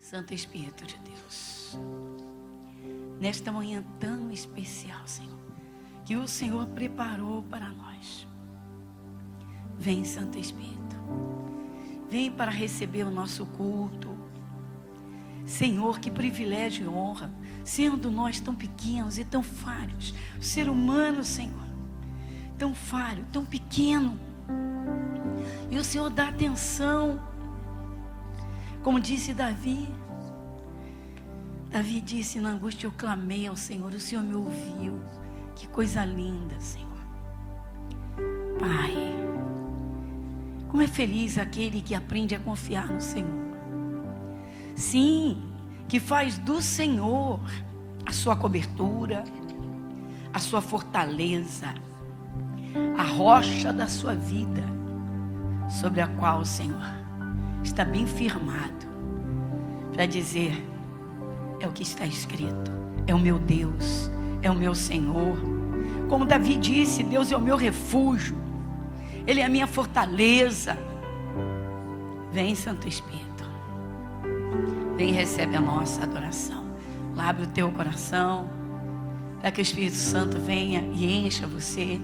Santo Espírito de Deus, nesta manhã tão especial, Senhor, que o Senhor preparou para nós, vem, Santo Espírito, vem para receber o nosso culto. Senhor, que privilégio e honra, sendo nós tão pequenos e tão falhos, o ser humano, Senhor, tão falho, tão pequeno, e o Senhor dá atenção, como disse Davi. Davi disse: na angústia eu clamei ao Senhor, o Senhor me ouviu. Que coisa linda, Senhor. Pai, como é feliz aquele que aprende a confiar no Senhor. Sim, que faz do Senhor a sua cobertura, a sua fortaleza, a rocha da sua vida, sobre a qual o Senhor está bem firmado, para dizer: é o que está escrito, é o meu Deus, é o meu Senhor. Como Davi disse: Deus é o meu refúgio, Ele é a minha fortaleza. Vem, Santo Espírito, vem e recebe a nossa adoração. Abre o teu coração, para que o Espírito Santo venha e encha você.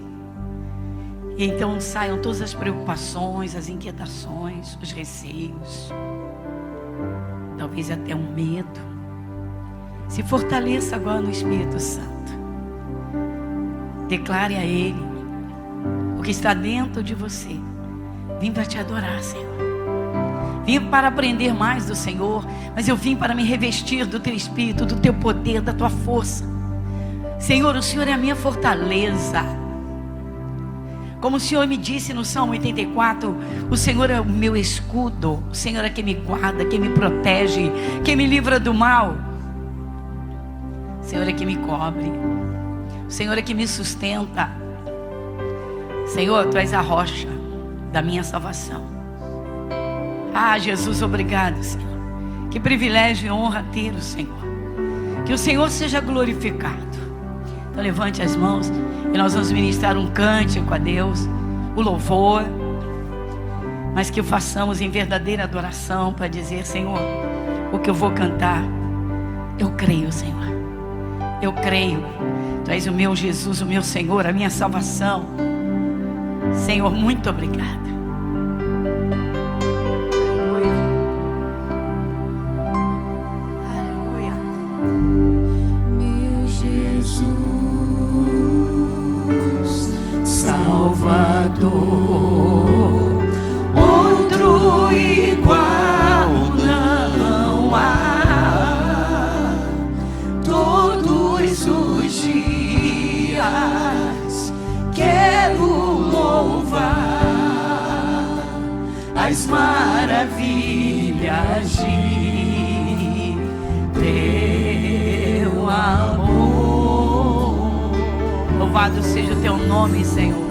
E então saiam todas as preocupações, as inquietações, os receios, talvez até um medo. Se fortaleça agora no Espírito Santo. Declare a Ele o que está dentro de você. Vim para te adorar, Senhor. Vim para aprender mais do Senhor, mas eu vim para me revestir do teu Espírito, do teu poder, da tua força. Senhor, o Senhor é a minha fortaleza. Como o Senhor me disse no Salmo 84, o Senhor é o meu escudo, o Senhor é quem me guarda, quem me protege, quem me livra do mal. O Senhor é quem me cobre, o Senhor é quem me sustenta. Senhor, tu és a rocha da minha salvação. Ah, Jesus, obrigado, Senhor. Que privilégio e honra ter o Senhor. Que o Senhor seja glorificado. Então levante as mãos e nós vamos ministrar um cântico a Deus, o louvor, mas que o façamos em verdadeira adoração, para dizer: Senhor, o que eu vou cantar, eu creio, Senhor, eu creio, tu és o meu Jesus, o meu Senhor, a minha salvação. Senhor, muito obrigada. Aleluia. Meu Jesus, Salvador, outro igual não há. Todos os dias quero louvar as maravilhas de teu amor. Louvado seja o teu nome, Senhor.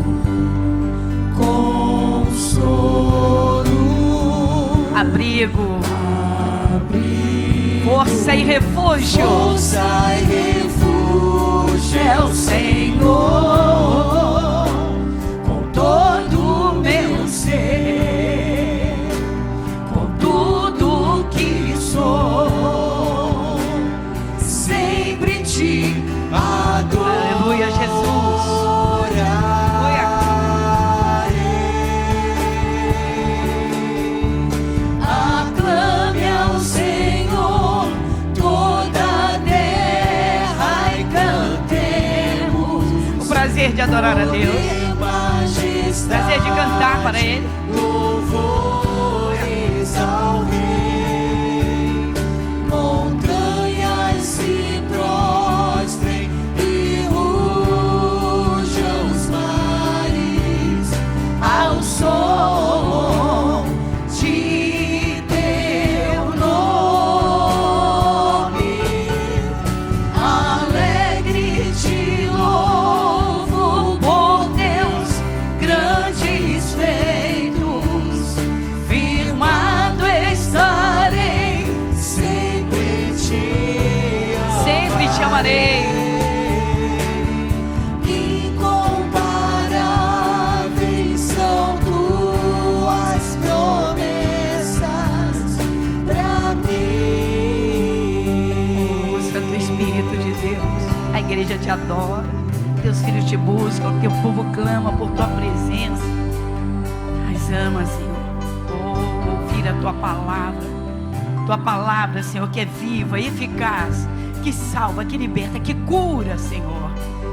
Consolo, Abrigo, força e refúgio. força e refúgio é o Senhor, com todo o meu ser, com tudo que sou, sempre te adorarei. Aleluia, Jesus. Aclame ao Senhor toda a terra e cantemos. O prazer de adorar a Deus, Majestade, prazer de cantar para Ele. louvores ao Rei. Montanhas se prostrem e rujam os mares ao som de teu nome. Alegre te louvo por teus grandes feitos. igreja te adora, teus filhos te buscam, teu povo clama por tua presença. Mas ama, Senhor, ouvir a tua palavra, Senhor, que é viva, eficaz, que salva, que liberta, que cura, Senhor.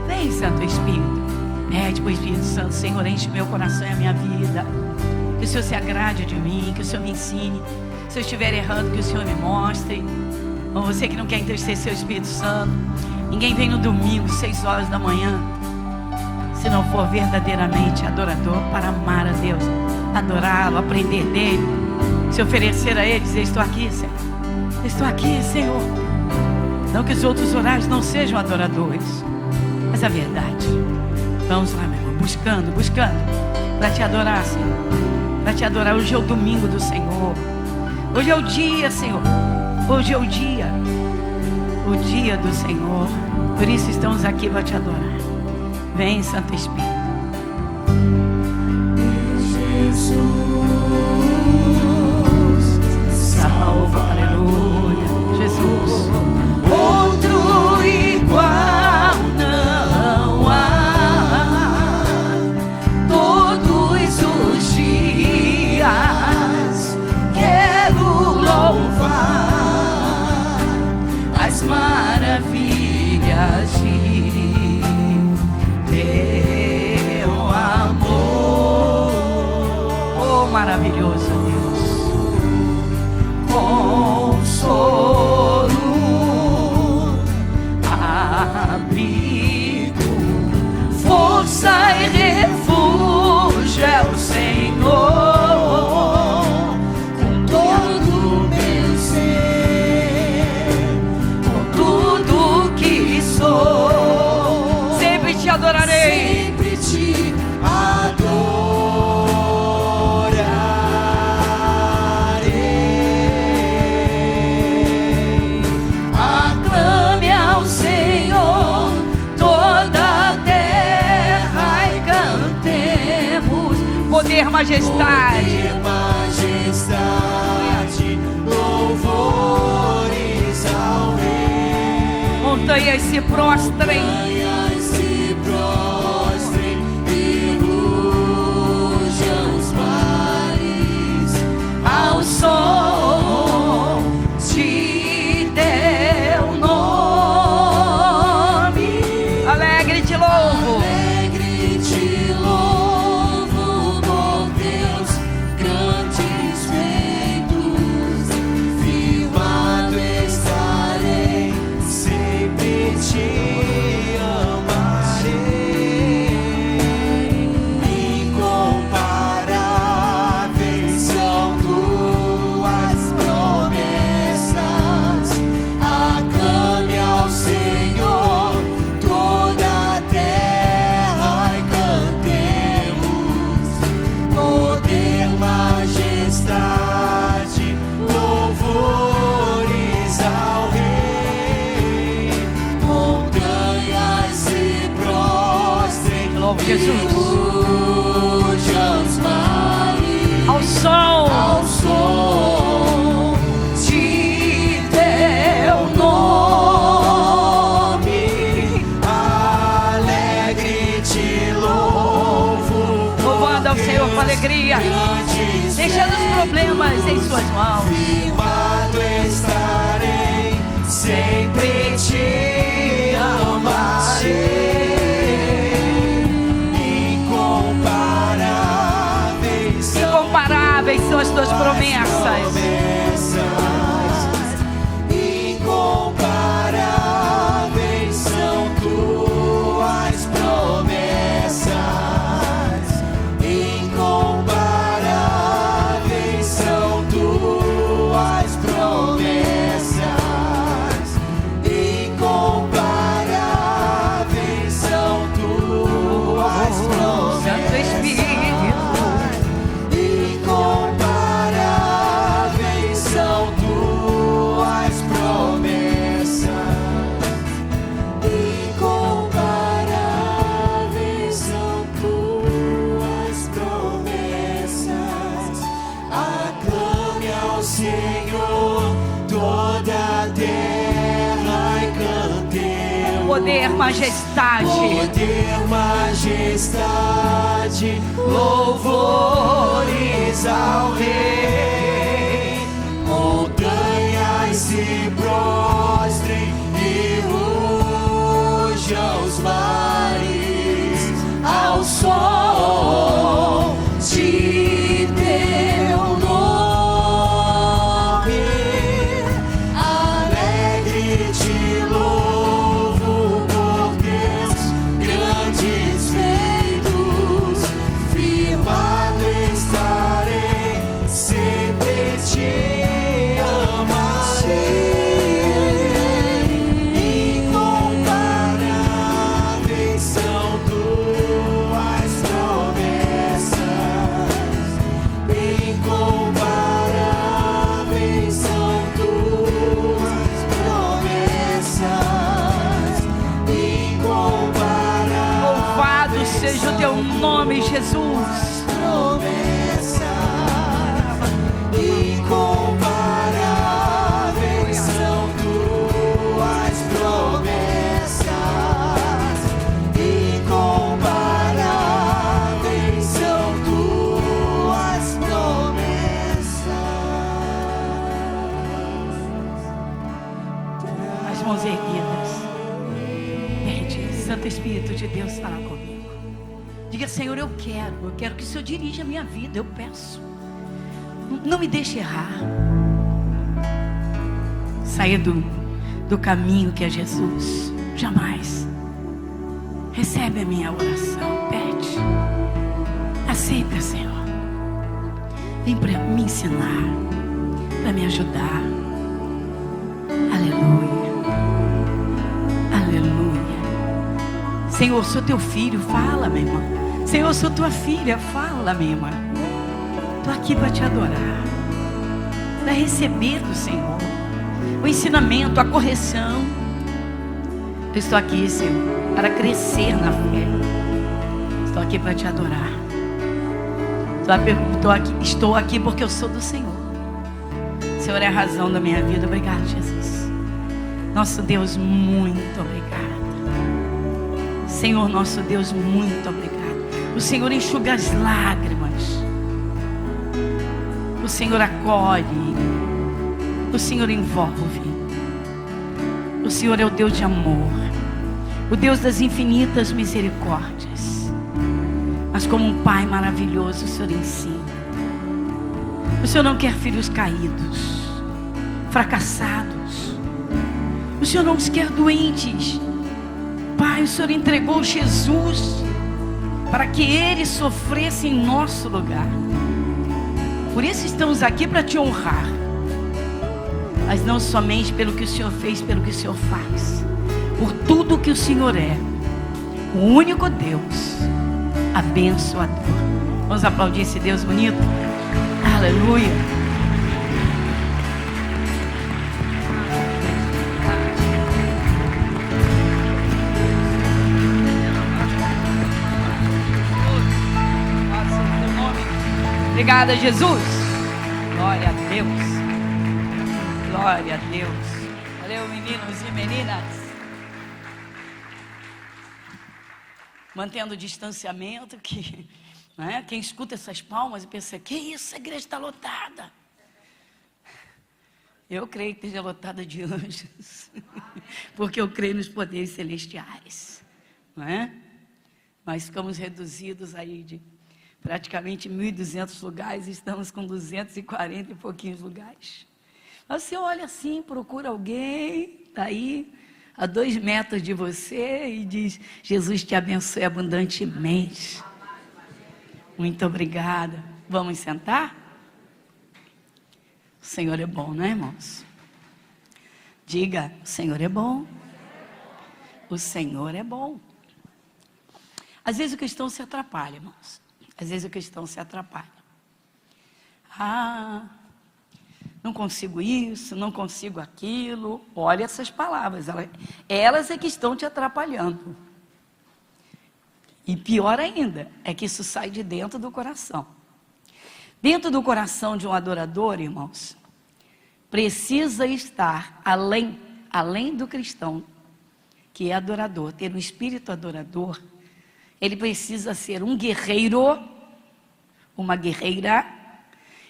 Vem, Santo Espírito, pede para o Espírito Santo: Senhor, enche meu coração e a minha vida, que o Senhor se agrade de mim, que o Senhor me ensine. Se eu estiver errando, que o Senhor me mostre. Ou você que não quer entristecer o Espírito Santo, ninguém vem no domingo, 6 horas da manhã, se não for verdadeiramente adorador, para amar a Deus, adorá-lo, aprender dele, se oferecer a ele, dizer: estou aqui, Senhor, estou aqui, Senhor. Não que os outros horários não sejam adoradores, mas a verdade. Vamos lá, meu irmão, buscando para te adorar, Senhor, para te adorar. Hoje é o domingo do Senhor, hoje é o dia, Senhor, hoje é o dia do Senhor. Por isso estamos aqui para te adorar. Vem, Santo Espírito. Jesus, Salva, aleluia. Jesus. outro igual não há. Todos os dias quero louvar as maravilhas de teu amor. Oh, maravilhoso Deus. Consolo, abrigo, força e refúgio é o Senhor. Com todo meu ser, com tudo que sou, Sempre te adorarei. sempre te adorarei. Aclame ao Senhor toda a terra e cantemos. Poder, majestade. Poder, majestade, louvores ao Rei. Montanhas se prostrem. Montanhas se prostrem e rujam os mares ao som de teu nome. Alegre te louvo. Alegre te louvo por teus grandes feitos. Firmado estarei, sempre te amarei. Incomparáveis são tuas promessas. Aclame ao Senhor toda a terra e cantemos. Poder, majestade, louvores ao Rei. Montanhas se prostrem, Louvo Jesus. rujam os mares Ao som. ao som de teu nome. Alegre te louvo, Louvando ao Senhor com alegria. grandes Deixando os problemas em suas mãos. firmado estarei, sempre te amarei. Incomparáveis são Incomparáveis são as tuas promessas. Incomparáveis são tuas promessas. Incomparáveis são tuas promessas. Incomparáveis são tuas promessas. Santo Espírito. Incomparáveis poder, majestade. Poder, majestade, louvores ao Rei. Montanhas se prostrem e rujam os mares ao sol de teu nome. Alegre te louvo por teus grandes feitos. Firmado estarei, sempre te amarei. Incomparáveis são tuas promessas. Incomparáveis são tuas promessas. Incomparáveis. Louvado seja o teu nome, Jesus. Incomparáveis são tuas promessas. Incomparáveis são tuas promessas. As mãos erguidas. Pede, Santo Espírito de Deus estará comigo. Diga, Senhor, eu quero que o Senhor dirija a minha vida, eu peço. Não me deixe errar. Sair do caminho que é Jesus. Jamais. Recebe a minha oração. Pede. Aceita, Senhor. Vem para me ensinar, para me ajudar. Aleluia. Aleluia. Senhor, sou teu filho, fala, meu irmão. Senhor, sou tua filha, fala, minha irmã. Estou aqui para te adorar, para receber do Senhor o ensinamento, a correção. Eu estou aqui, Senhor, para crescer na fé. Estou aqui para te adorar. Estou aqui porque eu sou do Senhor. O Senhor é a razão da minha vida. Obrigado, Jesus. Nosso Deus, muito obrigado. Senhor, nosso Deus, muito obrigado. O Senhor enxuga as lágrimas. O Senhor acolhe. O Senhor envolve. O Senhor é o Deus de amor, o Deus das infinitas misericórdias. Mas como um Pai maravilhoso, o Senhor ensina. O Senhor não quer filhos caídos, fracassados. O Senhor não os quer doentes. Pai, o Senhor entregou Jesus para que Ele sofresse em nosso lugar. Por isso estamos aqui, para te honrar. Mas não somente pelo que o Senhor fez, pelo que o Senhor faz. Por tudo que o Senhor é. O único Deus abençoador. Vamos aplaudir esse Deus bonito? Aleluia. Obrigada, Jesus. Glória a Deus. Glória a Deus. Valeu, meninos e meninas. Mantendo o distanciamento, né? Quem escuta essas palmas e pensa, que isso, a igreja está lotada. Eu creio que esteja lotada de anjos, porque eu creio nos poderes celestiais, não é? Nós ficamos reduzidos aí de praticamente 1.200 lugares, estamos com 240 e pouquinhos lugares. Você olha assim, procura alguém, está aí, a 2 metros de você e diz, Jesus te abençoe abundantemente. Muito obrigada. Vamos sentar? O Senhor é bom, não é, irmãos? Diga, o Senhor é bom. O Senhor é bom. Às vezes o cristão se atrapalha, irmãos. Às vezes o cristão se atrapalha. Não consigo isso, não consigo aquilo. Olha essas palavras, elas é que estão te atrapalhando. E pior ainda, é que isso sai de dentro do coração. Dentro do coração de um adorador, irmãos, precisa estar além do cristão que é adorador, ter um espírito adorador, ele precisa ser um guerreiro, uma guerreira,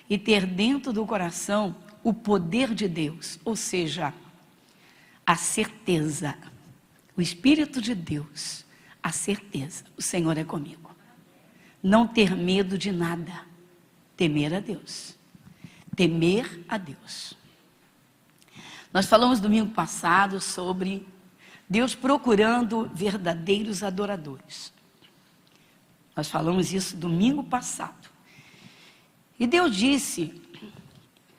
e ter dentro do coração o poder de Deus, ou seja, a certeza, o Espírito de Deus, a certeza, o Senhor é comigo. Não ter medo de nada, temer a Deus. Temer a Deus. Nós falamos domingo passado sobre Deus procurando verdadeiros adoradores. Nós falamos isso domingo passado. E Deus disse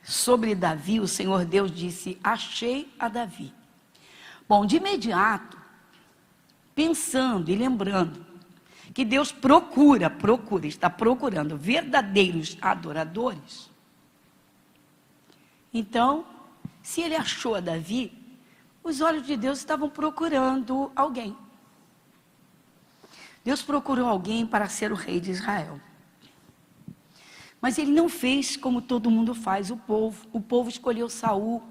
sobre Davi, o Senhor Deus disse, achei a Davi. Bom, de imediato, pensando e lembrando que Deus está procurando verdadeiros adoradores. Então, se ele achou a Davi, os olhos de Deus estavam procurando alguém. Deus procurou alguém para ser o rei de Israel. Mas ele não fez como todo mundo faz, o povo. O povo escolheu Saul.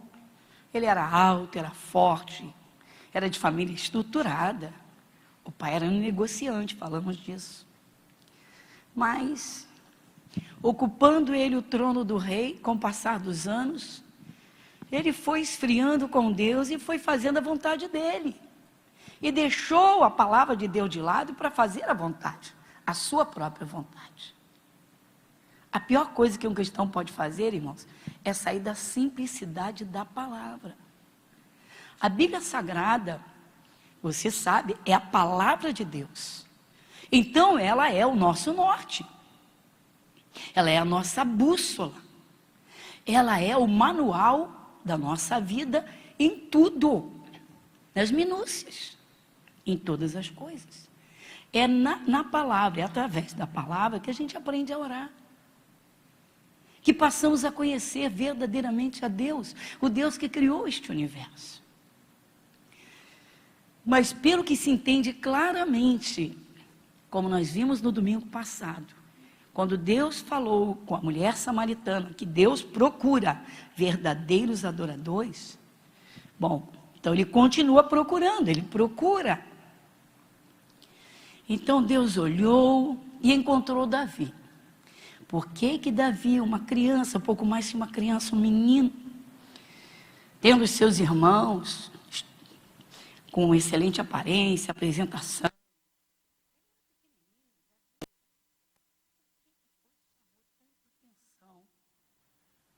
Ele era alto, era forte, era de família estruturada. O pai era um negociante, falamos disso. Mas, ocupando ele o trono do rei, com o passar dos anos, ele foi esfriando com Deus e foi fazendo a vontade dele. E deixou a palavra de Deus de lado para fazer a vontade, a sua própria vontade. A pior coisa que um cristão pode fazer, irmãos, é sair da simplicidade da palavra. A Bíblia Sagrada, você sabe, é a palavra de Deus. Então, ela é o nosso norte. Ela é a nossa bússola. Ela é o manual da nossa vida em tudo. Nas minúcias. Em todas as coisas. É na palavra, é através da palavra que a gente aprende a orar. Que passamos a conhecer verdadeiramente a Deus, o Deus que criou este universo. Mas pelo que se entende claramente, como nós vimos no domingo passado, quando Deus falou com a mulher samaritana, que Deus procura verdadeiros adoradores, bom, então ele continua procurando, ele procura. Então Deus olhou e encontrou Davi. Por que Davi, uma criança, um pouco mais que uma criança, um menino, tendo os seus irmãos, com excelente aparência, apresentação,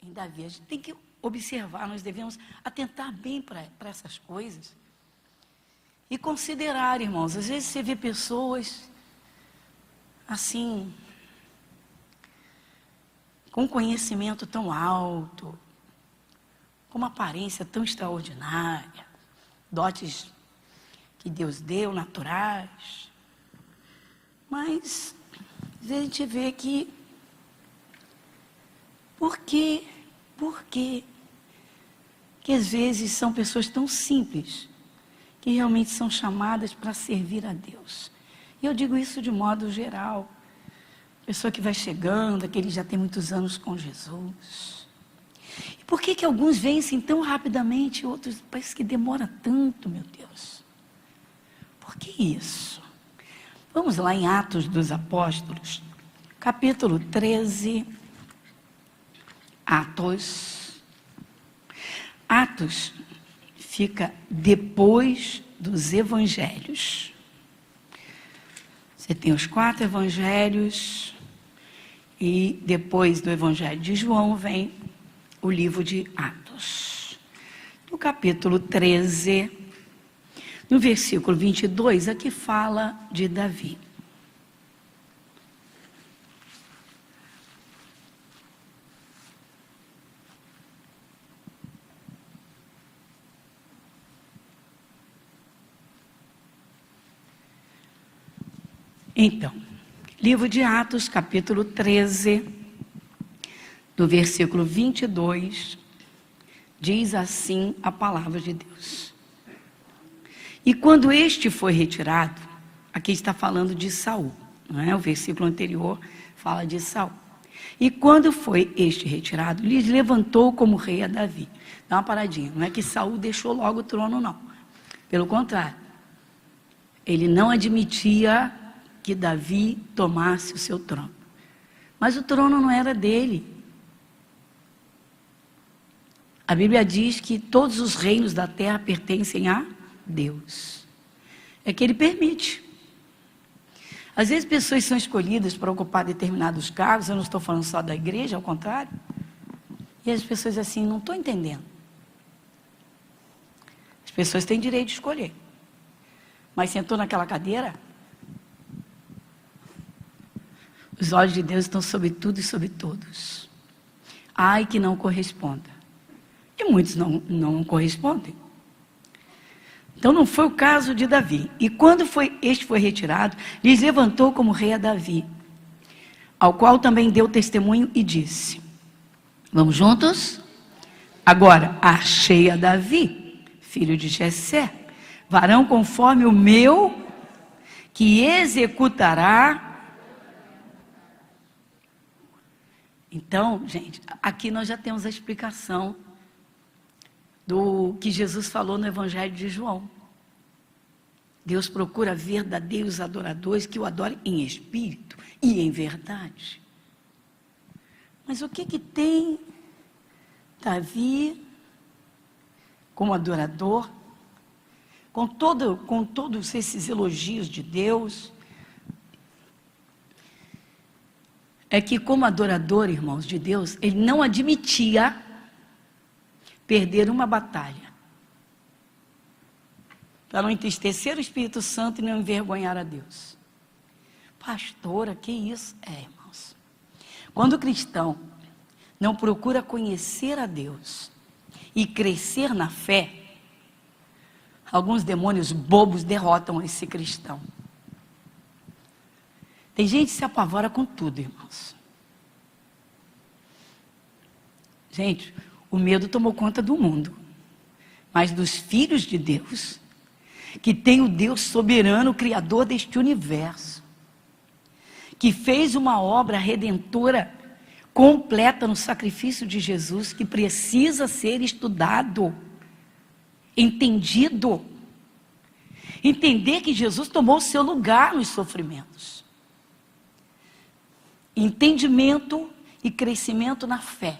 em Davi, a gente tem que observar, nós devemos atentar bem para essas coisas e considerar, irmãos, às vezes você vê pessoas assim, com um conhecimento tão alto, com uma aparência tão extraordinária, dotes que Deus deu, naturais, mas a gente vê que, por que às vezes são pessoas tão simples, que realmente são chamadas para servir a Deus. E eu digo isso de modo geral. Pessoa que vai chegando, aquele já tem muitos anos com Jesus. E por que alguns vencem tão rapidamente, outros parece que demora tanto, meu Deus? Por que isso? Vamos lá em Atos dos Apóstolos, capítulo 13. Atos fica depois dos evangelhos. Você tem os 4 evangelhos e depois do evangelho de João vem o livro de Atos. No capítulo 13, no versículo 22, aqui fala de Davi. Então, livro de Atos, capítulo 13, do versículo 22, diz assim a palavra de Deus. E quando este foi retirado, aqui está falando de Saul, não é? O versículo anterior fala de Saul. E quando foi este retirado, lhes levantou como rei a Davi. Dá uma paradinha, não é que Saul deixou logo o trono, não. Pelo contrário, ele não admitia que Davi tomasse o seu trono. Mas o trono não era dele. A Bíblia diz que todos os reinos da terra pertencem a Deus. É que ele permite. Às vezes pessoas são escolhidas para ocupar determinados cargos, eu não estou falando só da igreja, ao contrário. E as pessoas assim, não estou entendendo. As pessoas têm direito de escolher. Mas sentou naquela cadeira, os olhos de Deus estão sobre tudo e sobre todos. Ai que não corresponda. E muitos não correspondem. Então não foi o caso de Davi. E quando este foi retirado, lhes levantou como rei a Davi, ao qual também deu testemunho e disse: vamos juntos? Agora, achei a Davi, filho de Jessé, varão conforme o meu, que executará. Então, gente, aqui nós já temos a explicação do que Jesus falou no Evangelho de João. Deus procura verdadeiros adoradores que o adorem em espírito e em verdade. Mas o que tem Davi como adorador, com todos esses elogios de Deus? É que como adorador, irmãos, de Deus, ele não admitia perder uma batalha, para não entristecer o Espírito Santo e não envergonhar a Deus. Pastora, que isso? Irmãos, quando o cristão não procura conhecer a Deus e crescer na fé, alguns demônios bobos derrotam esse cristão. Tem gente que se apavora com tudo, irmãos. Gente, o medo tomou conta do mundo, mas dos filhos de Deus, que tem o Deus soberano, criador deste universo, que fez uma obra redentora completa no sacrifício de Jesus, que precisa ser estudado, entendido. Entender que Jesus tomou o seu lugar nos sofrimentos. Entendimento e crescimento na fé.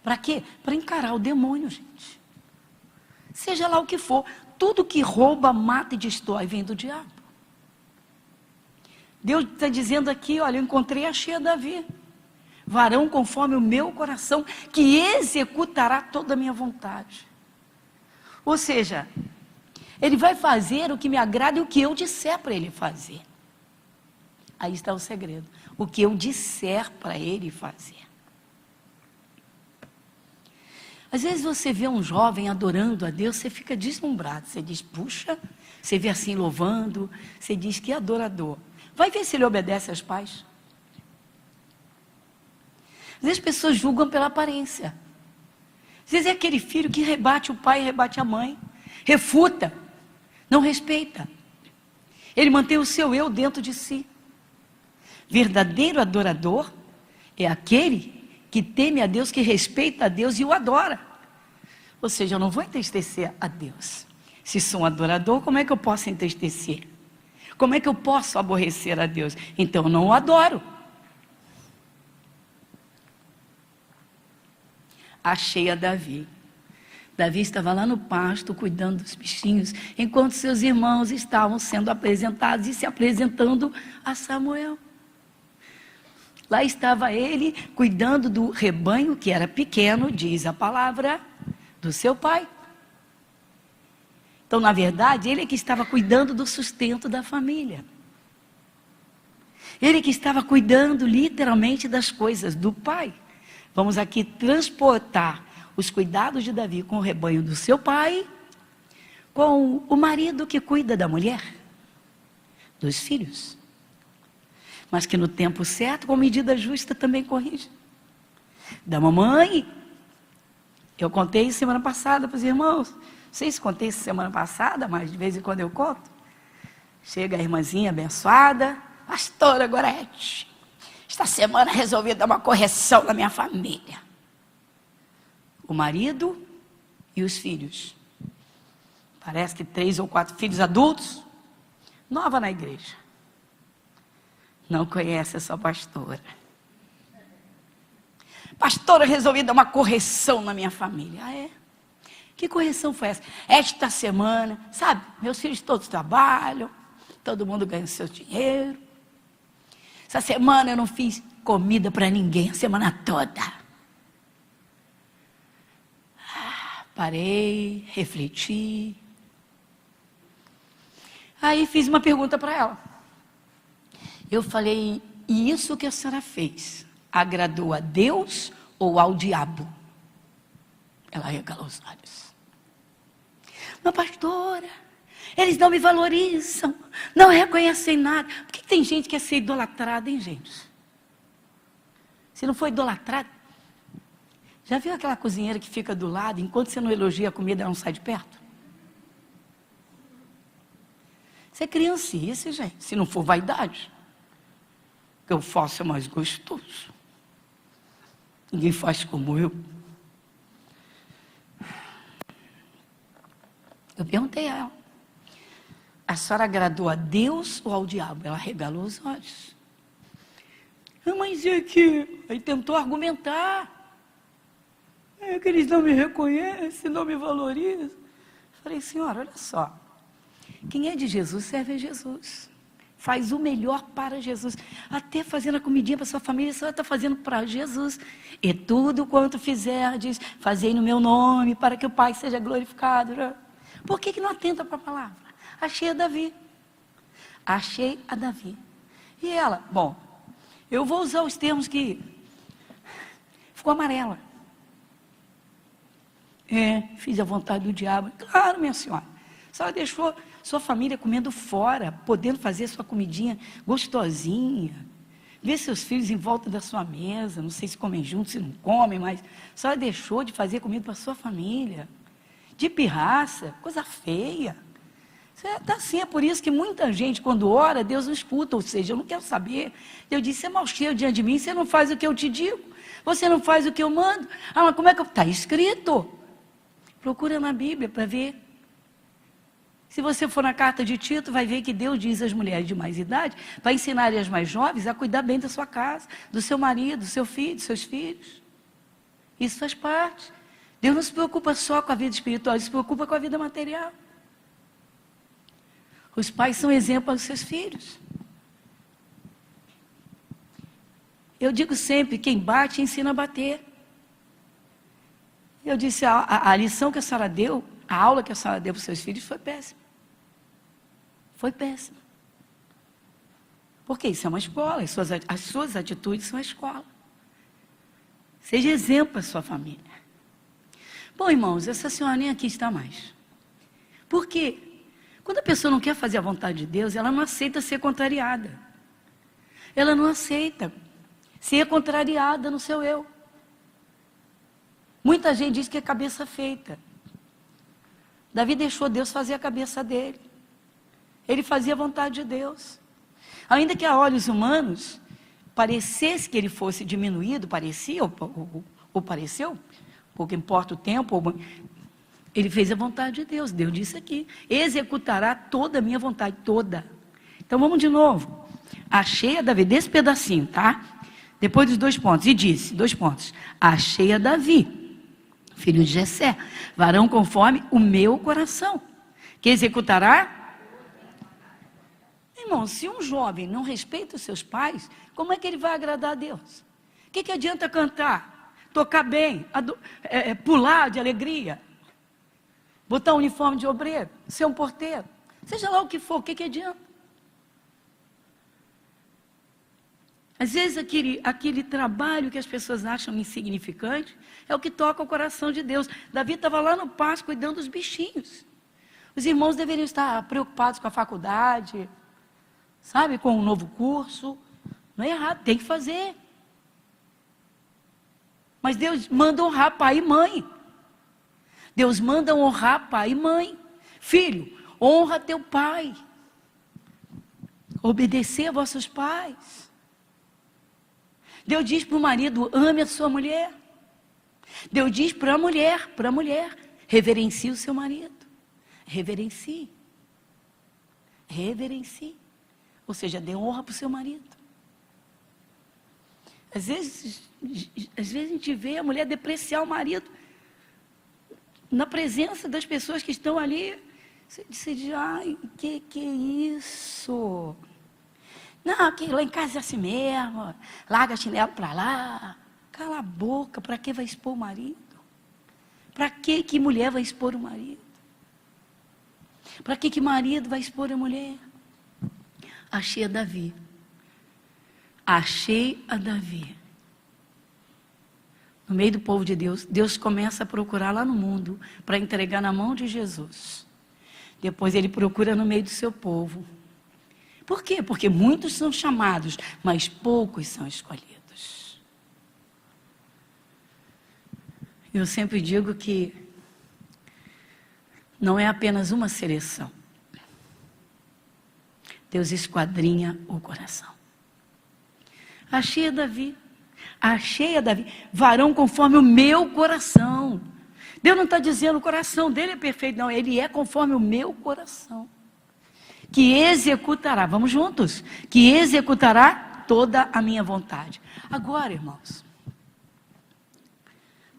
Para quê? Para encarar o demônio, gente. Seja lá o que for, tudo que rouba, mata e destrói vem do diabo. Deus está dizendo aqui, olha, eu encontrei, achei a Davi, varão conforme o meu coração, que executará toda a minha vontade. Ou seja, ele vai fazer o que me agrada e o que eu disser para ele fazer. Aí está o segredo, o que eu disser para ele fazer. Às vezes você vê um jovem adorando a Deus, você fica deslumbrado, você diz, puxa, você vê assim louvando, você diz que adorador. Vai ver se ele obedece aos pais. Às vezes as pessoas julgam pela aparência. Às vezes é aquele filho que rebate o pai, rebate a mãe, refuta, não respeita. Ele mantém o seu eu dentro de si. Verdadeiro adorador é aquele que teme a Deus, que respeita a Deus e o adora. Ou seja, eu não vou entristecer a Deus. Se sou um adorador, como é que eu posso entristecer? Como é que eu posso aborrecer a Deus? Então eu não o adoro. Achei a Davi. Davi estava lá no pasto, cuidando dos bichinhos, enquanto seus irmãos estavam sendo apresentados e se apresentando a Samuel. Lá estava ele, cuidando do rebanho, que era pequeno, diz a palavra, do seu pai. Então, na verdade, ele é que estava cuidando do sustento da família. Ele que estava cuidando, literalmente, das coisas do pai. Vamos aqui transportar os cuidados de Davi com o rebanho do seu pai, com o marido que cuida da mulher, dos filhos. Mas que no tempo certo, com medida justa, também corrige. Da mamãe, eu contei semana passada para os irmãos, não sei se contei semana passada, mas de vez em quando eu conto. Chega a irmãzinha abençoada, pastora Gorete, esta semana resolvi dar uma correção na minha família. O marido e os filhos. Parece que 3 ou 4 filhos adultos, nova na igreja. Não conhece a sua pastora. Pastora, resolvi dar uma correção na minha família. Ah, é? Que correção foi essa? Esta semana, sabe, meus filhos todos trabalham, todo mundo ganha o seu dinheiro. Essa semana eu não fiz comida para ninguém, a semana toda. Parei, refleti. Aí fiz uma pergunta para ela. Eu falei, e isso que a senhora fez, agradou a Deus ou ao diabo? Ela regalou os olhos. Mas pastora, eles não me valorizam, não reconhecem nada. Por que tem gente que quer ser idolatrada, hein, gente? Se não for idolatrada, já viu aquela cozinheira que fica do lado, enquanto você não elogia a comida, ela não sai de perto? Isso é criancice, gente, se não for vaidade. O que eu faço é mais gostoso. Ninguém faz como eu. Eu perguntei a ela, a senhora agradou a Deus ou ao diabo? Ela regalou os olhos. Mas é que... Aí tentou argumentar. É que eles não me reconhecem, não me valorizam. Falei, senhora, olha só. Quem é de Jesus serve a Jesus. Faz o melhor para Jesus. Até fazendo a comidinha para sua família, você está fazendo para Jesus. E tudo quanto fizerdes, fazei no meu nome, para que o Pai seja glorificado. Por que não atenta para a palavra? Achei a Davi. Achei a Davi. E ela, bom, eu vou usar os termos que... Ficou amarela. Fiz a vontade do diabo. Claro, minha senhora. A senhora deixou sua família comendo fora, podendo fazer sua comidinha gostosinha. Ver seus filhos em volta da sua mesa. Não sei se comem juntos, se não comem, mas a senhora deixou de fazer comida para sua família. De pirraça, coisa feia. Está assim, é por isso que muita gente, quando ora, Deus não escuta, ou seja, eu não quero saber. Eu disse, você é mal cheio diante de mim, você não faz o que eu te digo, você não faz o que eu mando. Ah, mas como é que está escrito? Procura na Bíblia para ver. Se você for na carta de Tito, vai ver que Deus diz às mulheres de mais idade, para ensinar as mais jovens a cuidar bem da sua casa, do seu marido, do seu filho, dos seus filhos. Isso faz parte. Deus não se preocupa só com a vida espiritual, Ele se preocupa com a vida material. Os pais são exemplo aos seus filhos. Eu digo sempre, quem bate, ensina a bater. Eu disse, a lição que a senhora deu, a aula que a senhora deu para os seus filhos foi péssima. Foi péssima. Porque isso é uma escola, as suas atitudes são a escola. Seja exemplo para a sua família. Bom, irmãos, essa senhora nem aqui está mais. Por quê? Quando a pessoa não quer fazer a vontade de Deus, ela não aceita ser contrariada. Ela não aceita ser contrariada no seu eu. Muita gente diz que é cabeça feita. Davi deixou Deus fazer a cabeça dele. Ele fazia a vontade de Deus. Ainda que a olhos humanos parecesse que ele fosse diminuído, parecia ou pareceu, pouco importa o tempo, ele fez a vontade de Deus. Deus disse aqui, executará toda a minha vontade, toda. Então vamos de novo. Achei a Davi, desse pedacinho, tá? Depois dos 2 pontos, e disse, 2 pontos. Achei a Davi, filho de Jessé, varão conforme o meu coração, que executará. Irmão, se um jovem não respeita os seus pais, como é que ele vai agradar a Deus? O que adianta cantar, tocar bem, pular de alegria, botar um uniforme de obreiro, ser um porteiro, seja lá o que for, o que adianta? Às vezes aquele trabalho que as pessoas acham insignificante é o que toca o coração de Deus. Davi estava lá no pasto cuidando dos bichinhos. Os irmãos deveriam estar preocupados com a faculdade, sabe, com um novo curso. Não é errado, tem que fazer. Mas Deus manda honrar pai e mãe. Deus manda honrar pai e mãe. Filho, honra teu pai. Obedecer a vossos pais. Deus diz para o marido, ame a sua mulher. Deus diz para a mulher, reverencie o seu marido. Reverencie. reverencie. Ou seja, dê honra para o seu marido. Às vezes a gente vê a mulher depreciar o marido na presença das pessoas que estão ali. Você diz, ai, que é isso? Não, que lá em casa é assim mesmo, larga chinelo para lá. Cala a boca, para que vai expor o marido? Para que mulher vai expor o marido? Para que marido vai expor a mulher? Achei a Davi. Achei a Davi. No meio do povo de Deus, Deus começa a procurar lá no mundo para entregar na mão de Jesus. Depois ele procura no meio do seu povo. Por quê? Porque muitos são chamados, mas poucos são escolhidos. Eu sempre digo que não é apenas uma seleção. Deus esquadrinha o coração. Achei a Davi. Achei a Davi. Varão conforme o meu coração. Deus não está dizendo o coração dele é perfeito, não. Ele é conforme o meu coração. Que executará, vamos juntos, que executará toda a minha vontade. Agora, irmãos,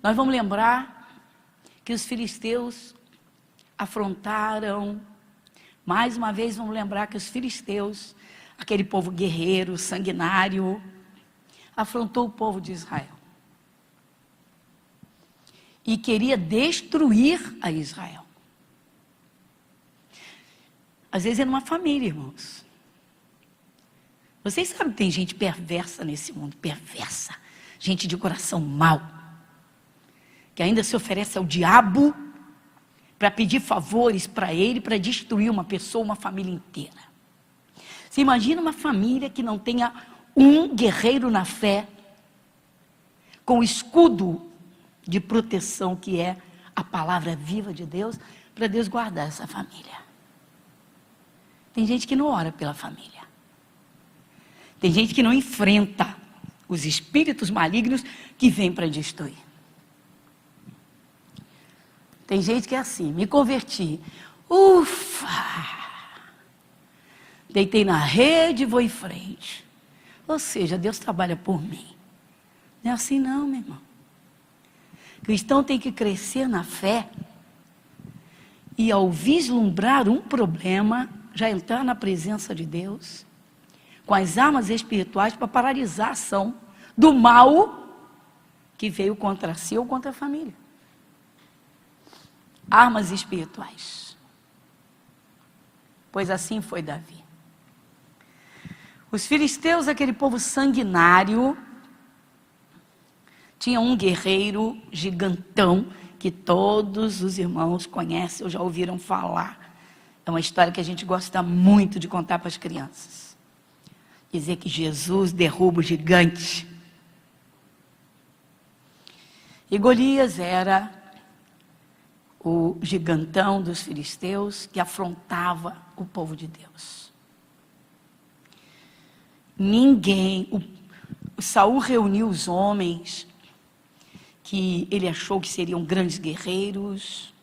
nós vamos lembrar que os filisteus afrontaram, mais uma vez vamos lembrar que os filisteus, aquele povo guerreiro, sanguinário, afrontou o povo de Israel. E queria destruir a Israel. Às vezes é numa família, irmãos. Vocês sabem que tem gente perversa nesse mundo, perversa. Gente de coração mau. Que ainda se oferece ao diabo para pedir favores para ele, para destruir uma pessoa, uma família inteira. Você imagina uma família que não tenha um guerreiro na fé, com o escudo de proteção que é a palavra viva de Deus, para Deus guardar essa família. Tem gente que não ora pela família. Tem gente que não enfrenta os espíritos malignos que vêm para destruir. Tem gente que é assim, me converti. Ufa! Deitei na rede e vou em frente. Ou seja, Deus trabalha por mim. Não é assim não, meu irmão. O cristão tem que crescer na fé e ao vislumbrar um problema, já entrar na presença de Deus, com as armas espirituais para paralisar a ação do mal que veio contra si ou contra a família. Armas espirituais. Pois assim foi Davi. Os filisteus, aquele povo sanguinário, tinha um guerreiro gigantão que todos os irmãos conhecem ou já ouviram falar. É uma história que a gente gosta muito de contar para as crianças. Dizer que Jesus derruba o gigante. E Golias era o gigantão dos filisteus que afrontava o povo de Deus. O Saul reuniu os homens que ele achou que seriam grandes guerreiros,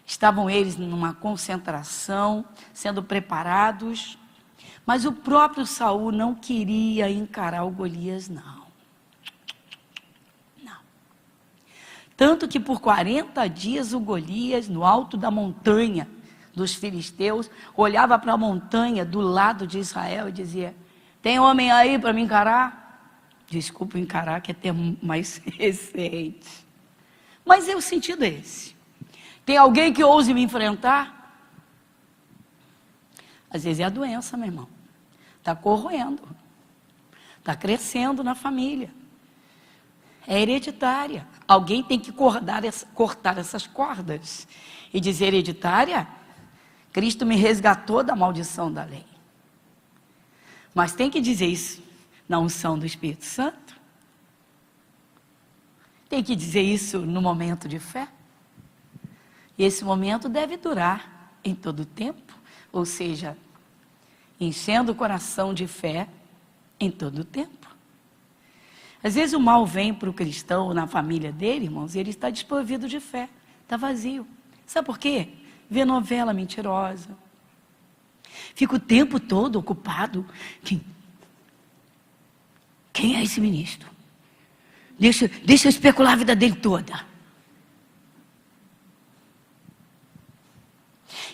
estavam eles numa concentração, sendo preparados, mas o próprio Saul não queria encarar o Golias, não. Tanto que por 40 dias o Golias, no alto da montanha dos filisteus, olhava para a montanha do lado de Israel e dizia: tem homem aí para me encarar? Desculpa, encarar, que é termo mais recente. Mas é o sentido esse. Tem alguém que ouse me enfrentar? Às vezes é a doença, meu irmão. Está corroendo. Está crescendo na família. É hereditária. Alguém tem que cortar essas cordas. E dizer: hereditária, Cristo me resgatou da maldição da lei. Mas tem que dizer isso na unção do Espírito Santo. Tem que dizer isso no momento de fé. E esse momento deve durar em todo o tempo. Ou seja, enchendo o coração de fé em todo o tempo. Às vezes o mal vem para o cristão, na família dele, irmãos, e ele está desprovido de fé, está vazio. Sabe por quê? vê novela mentirosa. Fica o tempo todo ocupado. Quem é esse ministro? Deixa eu especular a vida dele toda.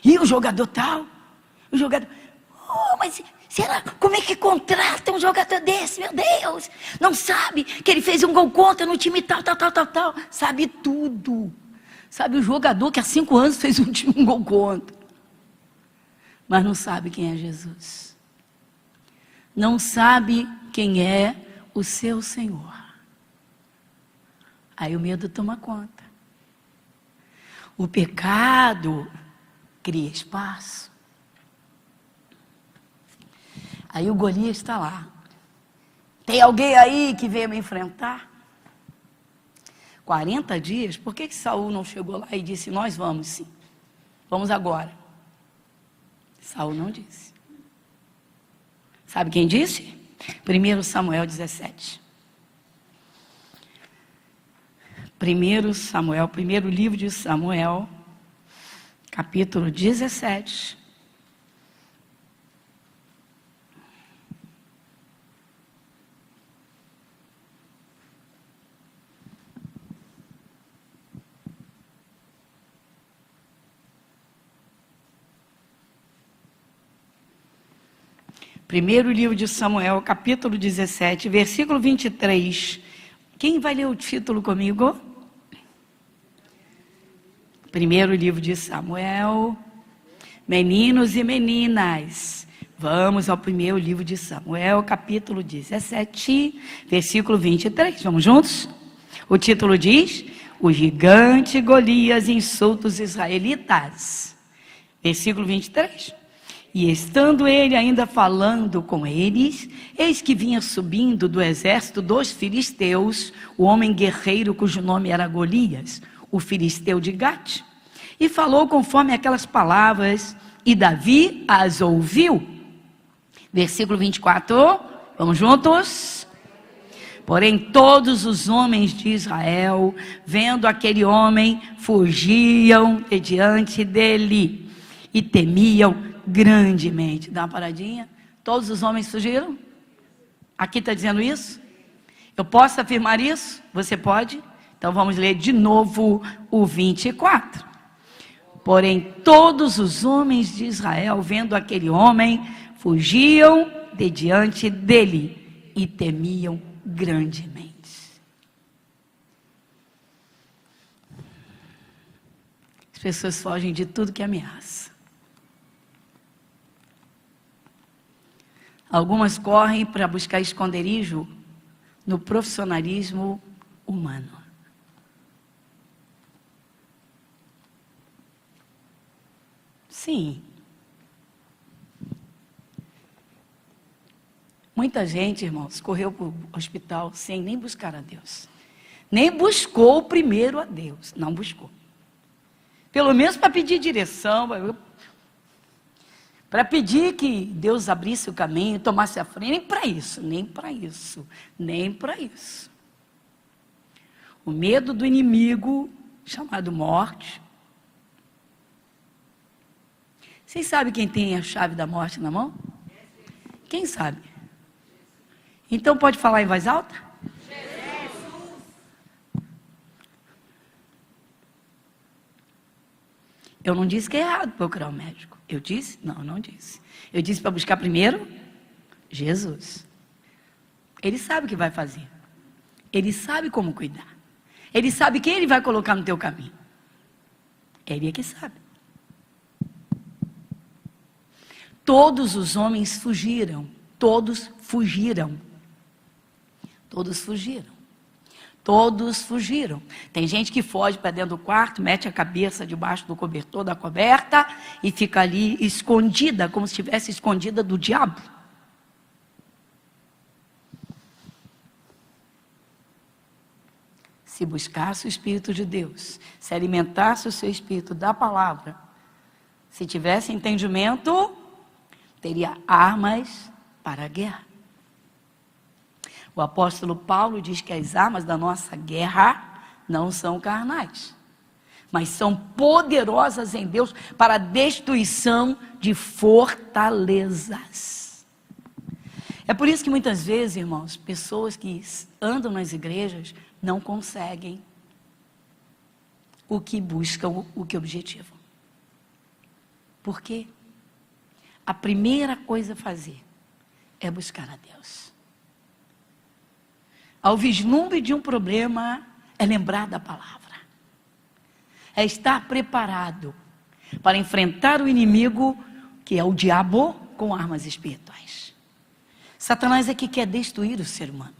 E o jogador tal? O jogador... Oh, mas será? Como é que contrata um jogador desse? Meu Deus! Não sabe que ele fez um gol contra no time tal. Sabe tudo. Sabe o jogador que há 5 anos fez um gol contra. Mas não sabe quem é Jesus. Não sabe quem é o seu Senhor. Aí o medo toma conta. O pecado cria espaço. Aí o Golias está lá. Tem alguém aí que veio me enfrentar? 40 dias? Por que Saul não chegou lá e disse, nós vamos sim. Vamos agora. Saul não disse. Sabe quem disse? 1 Samuel 17. 1 Samuel, primeiro livro de Samuel, capítulo 17. Primeiro livro de Samuel, capítulo 17, versículo 23. Quem vai ler o título comigo? Primeiro livro de Samuel. Meninos e meninas, vamos ao primeiro livro de Samuel, capítulo 17, versículo 23. Vamos juntos? O título diz, o gigante Golias insulta os israelitas. Versículo 23. E estando ele ainda falando com eles, eis que vinha subindo do exército dos filisteus, o homem guerreiro cujo nome era Golias, o filisteu de Gate, e falou conforme aquelas palavras, e Davi as ouviu. Versículo 24, vamos juntos? Porém todos os homens de Israel, vendo aquele homem, fugiam de diante dele, e temiam grandemente. Dá uma paradinha. Todos os homens fugiram? Aqui está dizendo isso? Eu posso afirmar isso? Você pode? Então vamos ler de novo o 24. Porém todos os homens de Israel, vendo aquele homem, fugiam de diante dele e temiam grandemente. As pessoas fogem de tudo que ameaça. Algumas correm para buscar esconderijo no profissionalismo humano. Sim. Muita gente, irmãos, correu para o hospital sem nem buscar a Deus. Nem buscou primeiro a Deus. Não buscou. Pelo menos para pedir direção, para pedir que Deus abrisse o caminho, tomasse a frente, nem para isso, nem para isso, nem para isso. O medo do inimigo, chamado morte. Vocês sabem quem tem a chave da morte na mão? Quem sabe? Então pode falar em voz alta? Jesus. Eu não disse que é errado procurar um médico. Eu disse? Não, eu não disse. Eu disse para buscar primeiro Jesus. Ele sabe o que vai fazer. Ele sabe como cuidar. Ele sabe quem ele vai colocar no teu caminho. Ele é que sabe. Todos os homens fugiram. Todos fugiram. Todos fugiram. Todos fugiram. Tem gente que foge para dentro do quarto, mete a cabeça debaixo do cobertor da coberta e fica ali escondida, como se estivesse escondida do diabo. Se buscasse o Espírito de Deus, se alimentasse o seu Espírito da palavra, se tivesse entendimento, teria armas para a guerra. O apóstolo Paulo diz que as armas da nossa guerra não são carnais, mas são poderosas em Deus para a destruição de fortalezas. É por isso que muitas vezes, irmãos, pessoas que andam nas igrejas não conseguem o que buscam, o que objetivam. Por quê? A primeira coisa a fazer é buscar a Deus. Ao vislumbre de um problema, é lembrar da palavra. É estar preparado para enfrentar o inimigo, que é o diabo, com armas espirituais. Satanás é que quer destruir o ser humano.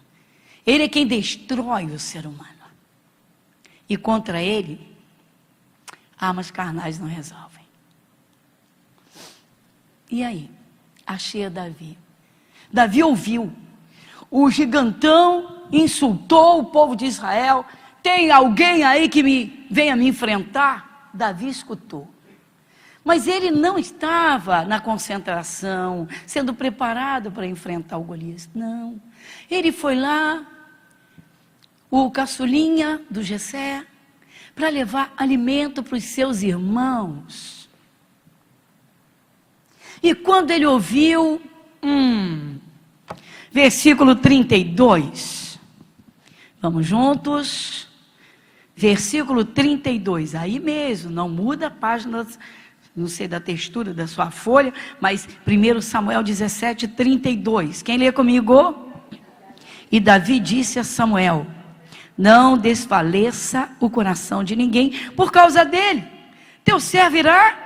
Ele é quem destrói o ser humano. E contra ele, armas carnais não resolvem. E aí? Achei Davi. Davi ouviu. O gigantão insultou o povo de Israel. Tem alguém aí que venha me enfrentar? Davi escutou. Mas ele não estava na concentração, sendo preparado para enfrentar o Golias. Não. Ele foi lá, o caçulinha do Jessé, para levar alimento para os seus irmãos. E quando ele ouviu, versículo 32, vamos juntos, versículo 32, aí mesmo, não muda a página, não sei da textura da sua folha, mas 1 Samuel 17, 32, quem lê comigo? E Davi disse a Samuel: não desfaleça o coração de ninguém por causa dele, teu servo irá.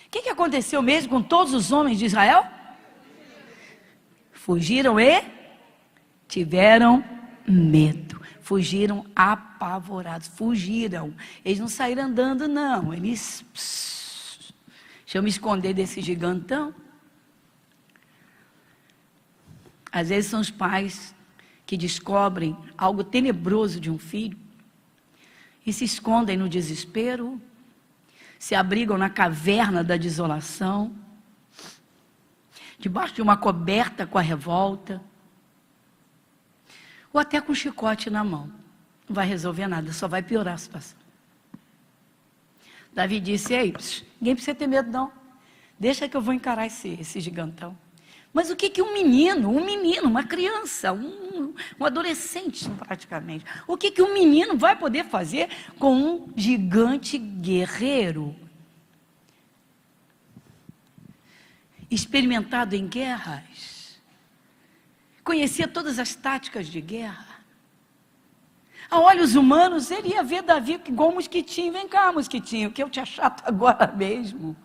O que aconteceu mesmo com todos os homens de Israel? Fugiram e tiveram medo. Fugiram apavorados. Fugiram. Eles não saíram andando, não. Eles... deixa eu me esconder desse gigantão. Às vezes são os pais que descobrem algo tenebroso de um filho e se escondem no desespero, se abrigam na caverna da desolação, debaixo de uma coberta com a revolta, ou até com um chicote na mão. Não vai resolver nada, só vai piorar a situação. Davi disse: ei, ninguém precisa ter medo não, deixa que eu vou encarar esse gigantão. Mas o que um menino, uma criança, um adolescente praticamente, o que um menino vai poder fazer com um gigante guerreiro? Experimentado em guerras, conhecia todas as táticas de guerra. A olhos humanos, ele ia ver Davi igual um mosquitinho. Vem cá, mosquitinho, que eu te achato agora mesmo.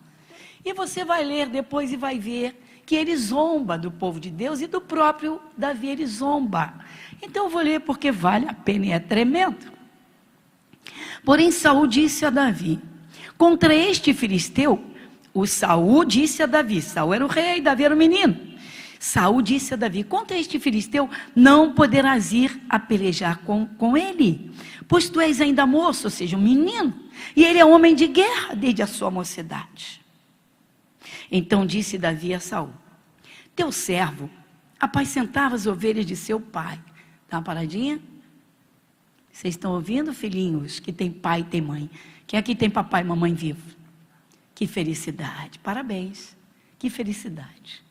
E você vai ler depois e vai ver que ele zomba do povo de Deus e do próprio Davi ele zomba. Então eu vou ler porque vale a pena e é tremendo. Porém Saul disse a Davi: contra este filisteu, o Saul disse a Davi, Saul era o rei, Davi era o menino. Saul disse a Davi: contra este filisteu não poderás ir a pelejar com ele, pois tu és ainda moço, ou seja, um menino, e ele é homem de guerra desde a sua mocidade. Então disse Davi a Saul: teu servo apacentava as ovelhas de seu pai. Dá uma paradinha? Vocês estão ouvindo, filhinhos, que tem pai e tem mãe? Quem aqui tem papai e mamãe vivo? Que felicidade, parabéns, que felicidade.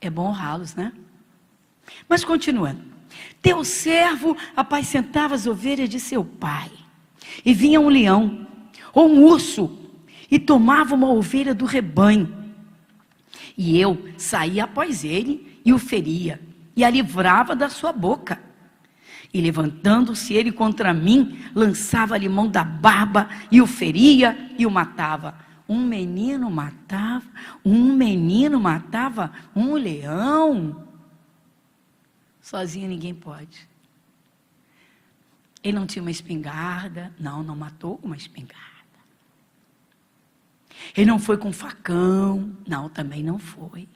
É bom honrá-los, né? Mas continuando: teu servo apacentava as ovelhas de seu pai, e vinha um leão, ou um urso, e tomava uma ovelha do rebanho, e eu saía após ele, e o feria, e a livrava da sua boca, e levantando-se ele contra mim, lançava-lhe mão da barba, e o feria, e o matava. Um menino matava um leão. Sozinho ninguém pode. Ele não tinha uma espingarda, não matou com uma espingarda. Ele não foi com um facão, não, também não foi.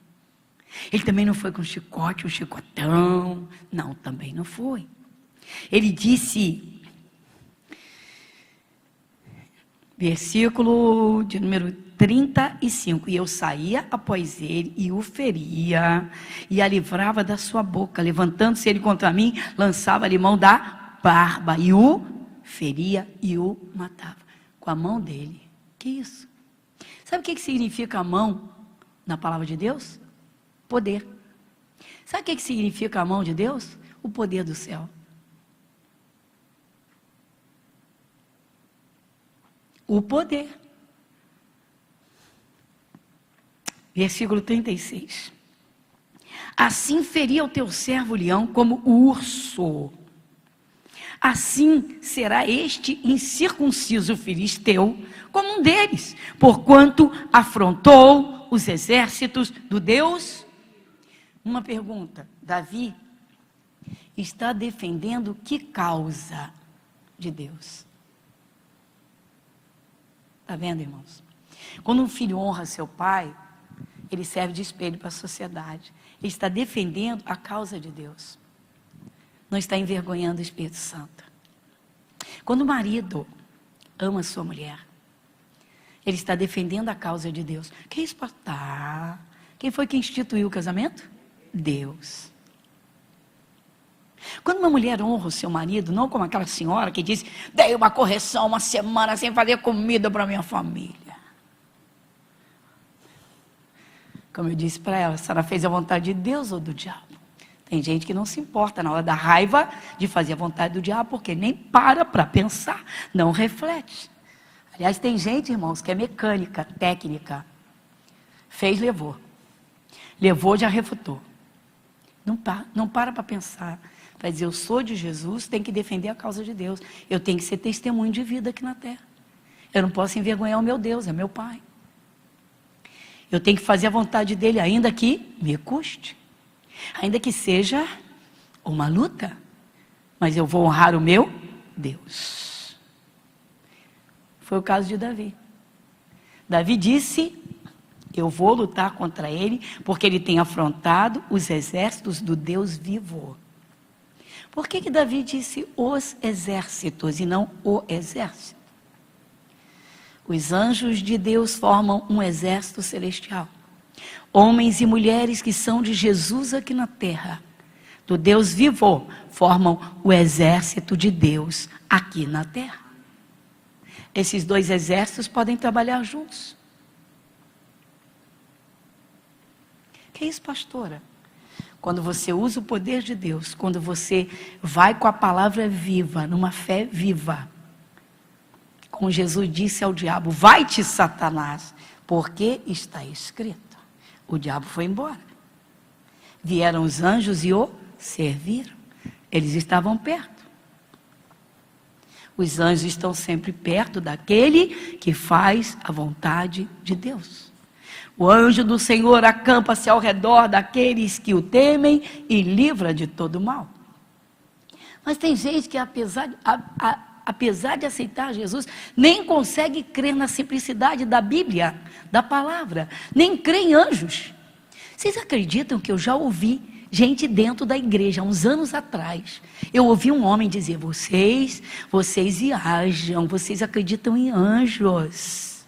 Ele também não foi com um chicote, um chicotão, não, também não foi. Ele disse, versículo de número 35, e eu saía após ele e o feria, e a livrava da sua boca, levantando-se ele contra mim, lançava-lhe mão da barba e o feria e o matava. Com a mão dele. Que isso? Sabe o que significa a mão na palavra de Deus? Poder. Sabe o que significa a mão de Deus? O poder do céu. O poder. Versículo 36. Assim feria o teu servo leão como o urso. Assim será este incircunciso filisteu como um deles, porquanto afrontou os exércitos do Deus. Uma pergunta: Davi está defendendo que causa de Deus? Está vendo, irmãos? Quando um filho honra seu pai, ele serve de espelho para a sociedade. Ele está defendendo a causa de Deus. Não está envergonhando o Espírito Santo. Quando o marido ama sua mulher, ele está defendendo a causa de Deus. Que isso, pastor? Tá. Quem foi que instituiu o casamento? Deus. Quando uma mulher honra o seu marido, não como aquela senhora que diz: dei uma correção uma semana sem fazer comida para minha família. Como eu disse para ela, a senhora fez a vontade de Deus ou do diabo? Tem gente que não se importa na hora da raiva de fazer a vontade do diabo, porque nem para pensar, não reflete. Aliás, tem gente, irmãos, que é mecânica, técnica. Fez, levou. Levou, já refutou. Não para pensar. Vai dizer: eu sou de Jesus, tenho que defender a causa de Deus. Eu tenho que ser testemunho de vida aqui na terra. Eu não posso envergonhar o meu Deus, é meu Pai. Eu tenho que fazer a vontade dele, ainda que me custe. Ainda que seja uma luta. Mas eu vou honrar o meu Deus. Foi o caso de Davi. Davi disse: eu vou lutar contra ele, porque ele tem afrontado os exércitos do Deus vivo. Por que Davi disse os exércitos e não o exército? Os anjos de Deus formam um exército celestial. Homens e mulheres que são de Jesus aqui na terra, do Deus vivo, formam o exército de Deus aqui na terra. Esses dois exércitos podem trabalhar juntos. Que é isso, pastora? Quando você usa o poder de Deus, quando você vai com a palavra viva, numa fé viva, como Jesus disse ao diabo: vai-te, Satanás, porque está escrito. O diabo foi embora. Vieram os anjos e o serviram. Eles estavam perto. Os anjos estão sempre perto daquele que faz a vontade de Deus. O anjo do Senhor acampa-se ao redor daqueles que o temem e livra de todo mal. Mas tem gente que, apesar de aceitar Jesus, nem consegue crer na simplicidade da Bíblia, da palavra, nem crê em anjos. Vocês acreditam que eu já ouvi gente dentro da igreja, há uns anos atrás, eu ouvi um homem dizer: vocês viajam, vocês acreditam em anjos.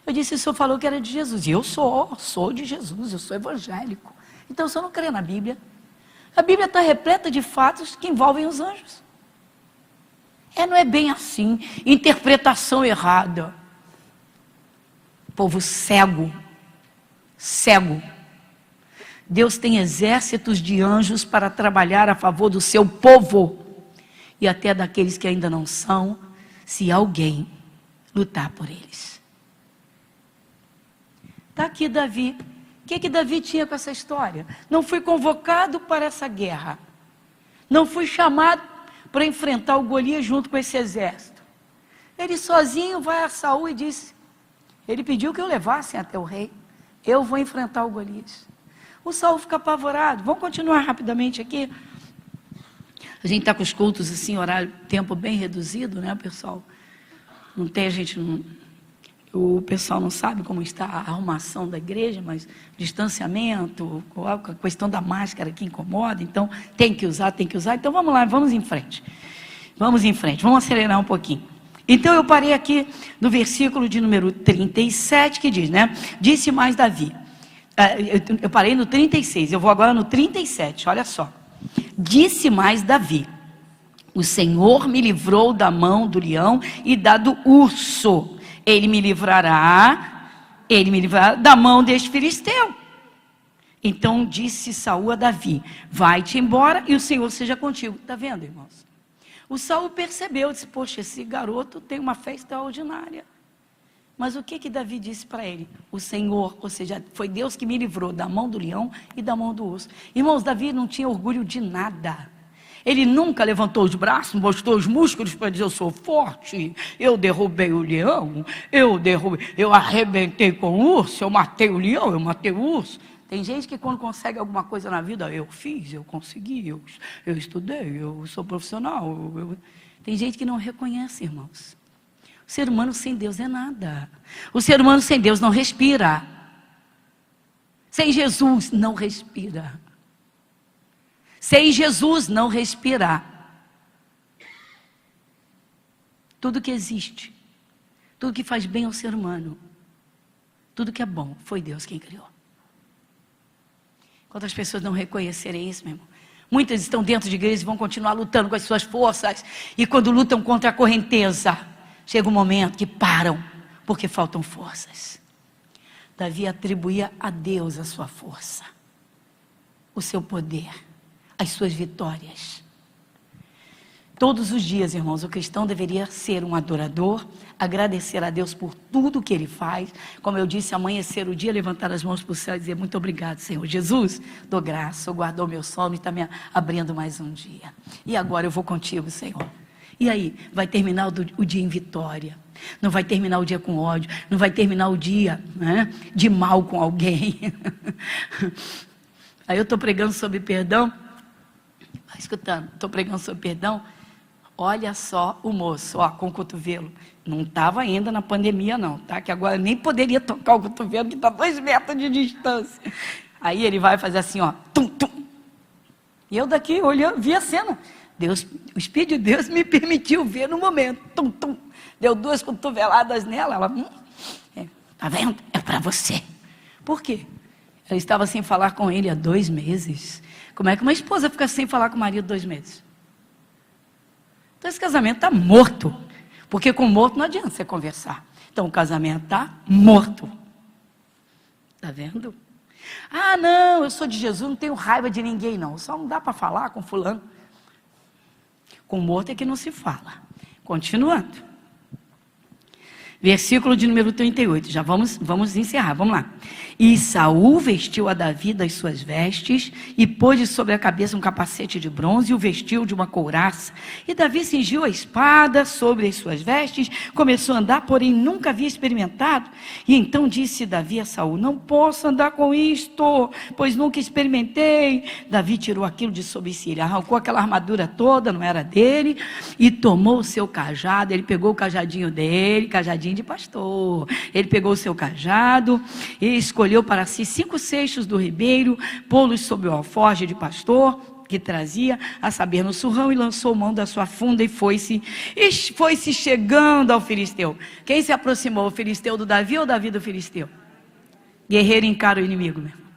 Eu disse: o senhor falou que era de Jesus. E eu sou de Jesus, eu sou evangélico. Então o senhor não crê na Bíblia? A Bíblia está repleta de fatos que envolvem os anjos. Não é bem assim, interpretação errada. Povo cego. Deus tem exércitos de anjos para trabalhar a favor do seu povo. E até daqueles que ainda não são, se alguém lutar por eles. Está aqui Davi. O que Davi tinha com essa história? Não fui convocado para essa guerra. Não fui chamado para enfrentar o Golias junto com esse exército. Ele sozinho vai a Saul e diz: ele pediu que eu levasse até o rei. Eu vou enfrentar o Golias. O Saul fica apavorado. Vamos continuar rapidamente aqui. A gente está com os cultos assim, horário, tempo bem reduzido, né, pessoal? Não tem, o pessoal não sabe como está a arrumação da igreja, mas distanciamento, a questão da máscara que incomoda, então tem que usar. Então vamos lá, vamos em frente, vamos acelerar um pouquinho. Então eu parei aqui no versículo de número 37, que diz, né? Disse mais Davi. Eu parei no 36, eu vou agora no 37, olha só. Disse mais Davi: O Senhor me livrou da mão do leão e da do urso. Ele me livrará da mão deste filisteu. Então disse Saul a Davi: vai-te embora e o Senhor seja contigo. Está vendo, irmãos? O Saul percebeu, disse: poxa, esse garoto tem uma fé extraordinária. Mas o que Davi disse para ele? O Senhor, ou seja, foi Deus que me livrou da mão do leão e da mão do urso. Irmãos, Davi não tinha orgulho de nada. Ele nunca levantou os braços, mostrou os músculos para dizer: eu sou forte, eu derrubei o leão, eu arrebentei com o urso, eu matei o leão, eu matei o urso. Tem gente que quando consegue alguma coisa na vida, eu fiz, eu consegui, eu estudei, eu sou profissional. Tem gente que não reconhece, irmãos. O ser humano sem Deus é nada. O ser humano sem Deus não respira. Sem Jesus não respira. Sem Jesus não respirar. Tudo que existe, tudo que faz bem ao ser humano, tudo que é bom, foi Deus quem criou. Quantas pessoas não reconhecerem isso, meu irmão? Muitas estão dentro de igrejas e vão continuar lutando com as suas forças. E quando lutam contra a correnteza, chega um momento que param, porque faltam forças. Davi atribuía a Deus a sua força, o seu poder, as suas vitórias. Todos os dias, irmãos, o cristão deveria ser um adorador, agradecer a Deus por tudo que Ele faz. Como eu disse, amanhecer o dia, levantar as mãos para o céu e dizer: muito obrigado, Senhor Jesus, dou graça, o guardou meu sono e está me abrindo mais um dia. E agora eu vou contigo, Senhor. E aí, vai terminar o dia em vitória. Não vai terminar o dia com ódio, não vai terminar o dia, né, de mal com alguém. Aí eu estou pregando sobre perdão, vai escutando, estou pregando sobre perdão. Olha só o moço, ó, com o cotovelo. Não estava ainda na pandemia não, tá? Que agora nem poderia tocar o cotovelo, que está 2 metros de distância. Aí ele vai fazer assim, ó, tum, tum. E eu daqui olhando, vi a cena. Deus, o Espírito de Deus me permitiu ver no momento. Tum, tum. Deu 2 cotoveladas nela. Ela, tá vendo? É para você. Por quê? Ela estava sem falar com ele há 2 meses. Como é que uma esposa fica sem falar com o marido 2 meses? Então esse casamento está morto. Porque com morto não adianta você conversar. Então o casamento está morto. Está vendo? Ah, não, eu sou de Jesus, não tenho raiva de ninguém não. Só não dá para falar com fulano. Com morto é que não se fala. Continuando. Versículo de número 38. Já vamos encerrar. Vamos lá. E Saul vestiu a Davi das suas vestes e pôs sobre a cabeça um capacete de bronze e o vestiu de uma couraça. E Davi cingiu a espada sobre as suas vestes, começou a andar, porém nunca havia experimentado. E então disse Davi a Saul: não posso andar com isto, pois nunca experimentei. Davi tirou aquilo de sobre si, ele arrancou aquela armadura toda, não era dele, e tomou o seu cajado. Ele pegou o cajadinho dele, cajadinho de pastor. Ele pegou o seu cajado e escolheu para si 5 seixos do ribeiro, pô-los sobre o alforje de pastor que trazia, a saber, no surrão, e lançou mão da sua funda e foi-se chegando ao filisteu. Quem se aproximou? O filisteu do Davi ou Davi do filisteu? Guerreiro encara o inimigo, meu irmão.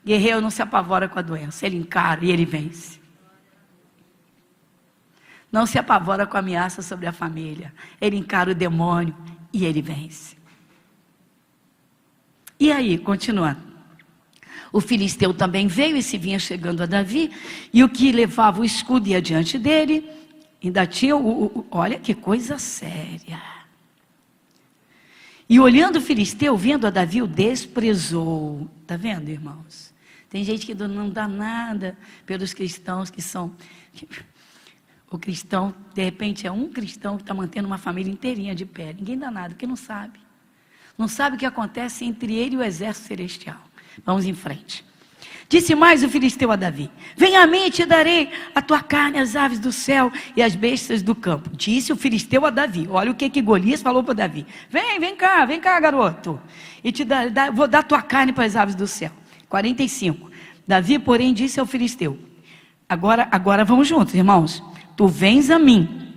Guerreiro não se apavora com a doença, ele encara e ele vence. Não se apavora com a ameaça sobre a família, ele encara o demônio e ele vence. E aí, continuando. O filisteu também veio e se vinha chegando a Davi, e o que levava o escudo ia diante dele, ainda tinha olha que coisa séria. E olhando o filisteu, vendo a Davi, o desprezou. Está vendo, irmãos? Tem gente que não dá nada pelos cristãos que são... O cristão, de repente, é um cristão que está mantendo uma família inteirinha de pé. Ninguém dá nada, porque não sabe. Não sabe o que acontece entre ele e o exército celestial. Vamos em frente. Disse mais o filisteu a Davi: vem a mim e te darei a tua carne, as aves do céu e as bestas do campo. Disse o filisteu a Davi. Olha o que Golias falou para Davi. Vem cá, garoto. E vou dar tua carne para as aves do céu. 45. Davi, porém, disse ao filisteu: agora vamos juntos, irmãos. Tu vens a mim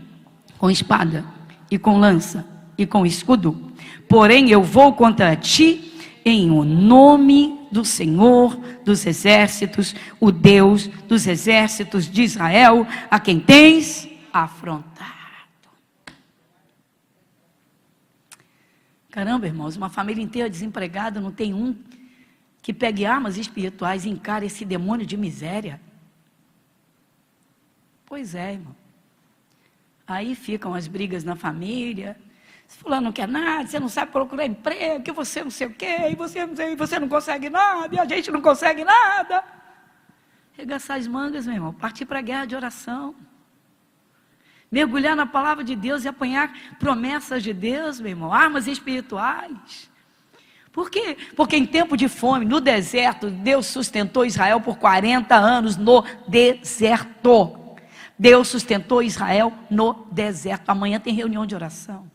com espada e com lança e com escudo, porém eu vou contra ti em o nome do Senhor dos exércitos, o Deus dos exércitos de Israel, a quem tens afrontado. Caramba, irmãos, uma família inteira desempregada, não tem um que pegue armas espirituais e encare esse demônio de miséria. Pois é, irmão. Aí ficam as brigas na família. Se fulano não quer nada, você não sabe procurar emprego, que você não sei o quê, e você não consegue nada, e a gente não consegue nada. Regaçar as mangas, meu irmão, partir para a guerra de oração. Mergulhar na palavra de Deus e apanhar promessas de Deus, meu irmão, armas espirituais. Por quê? Porque em tempo de fome, no deserto, Deus sustentou Israel por 40 anos no deserto. Deus sustentou Israel no deserto. Amanhã tem reunião de oração.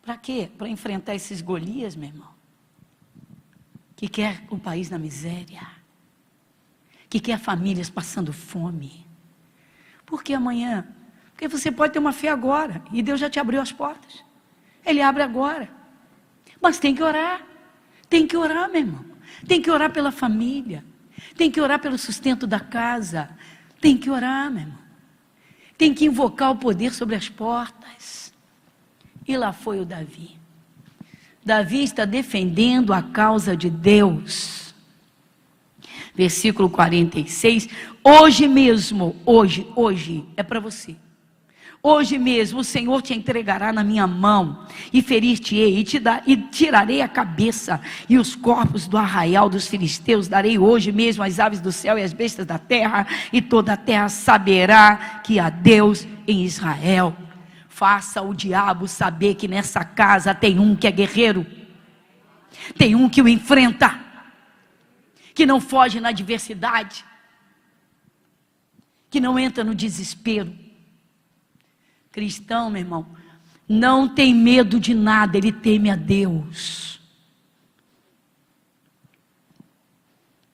Para quê? Para enfrentar esses Golias, meu irmão, que quer o país na miséria, que quer famílias passando fome. Por que amanhã? Porque você pode ter uma fé agora, e Deus já te abriu as portas. Ele abre agora. Mas tem que orar, meu irmão. Tem que orar pela família, tem que orar pelo sustento da casa, tem que orar, meu irmão. Tem que invocar o poder sobre as portas. E lá foi o Davi. Davi está defendendo a causa de Deus. Versículo 46. Hoje mesmo, hoje é para você. Hoje mesmo o Senhor te entregará na minha mão, e ferir-te-ei, e tirarei a cabeça e os corpos do arraial dos filisteus. Darei hoje mesmo as aves do céu e as bestas da terra, e toda a terra saberá que há Deus em Israel. Faça o diabo saber que nessa casa tem um que é guerreiro, tem um que o enfrenta, que não foge na adversidade, que não entra no desespero. Cristão, meu irmão, não tem medo de nada, ele teme a Deus.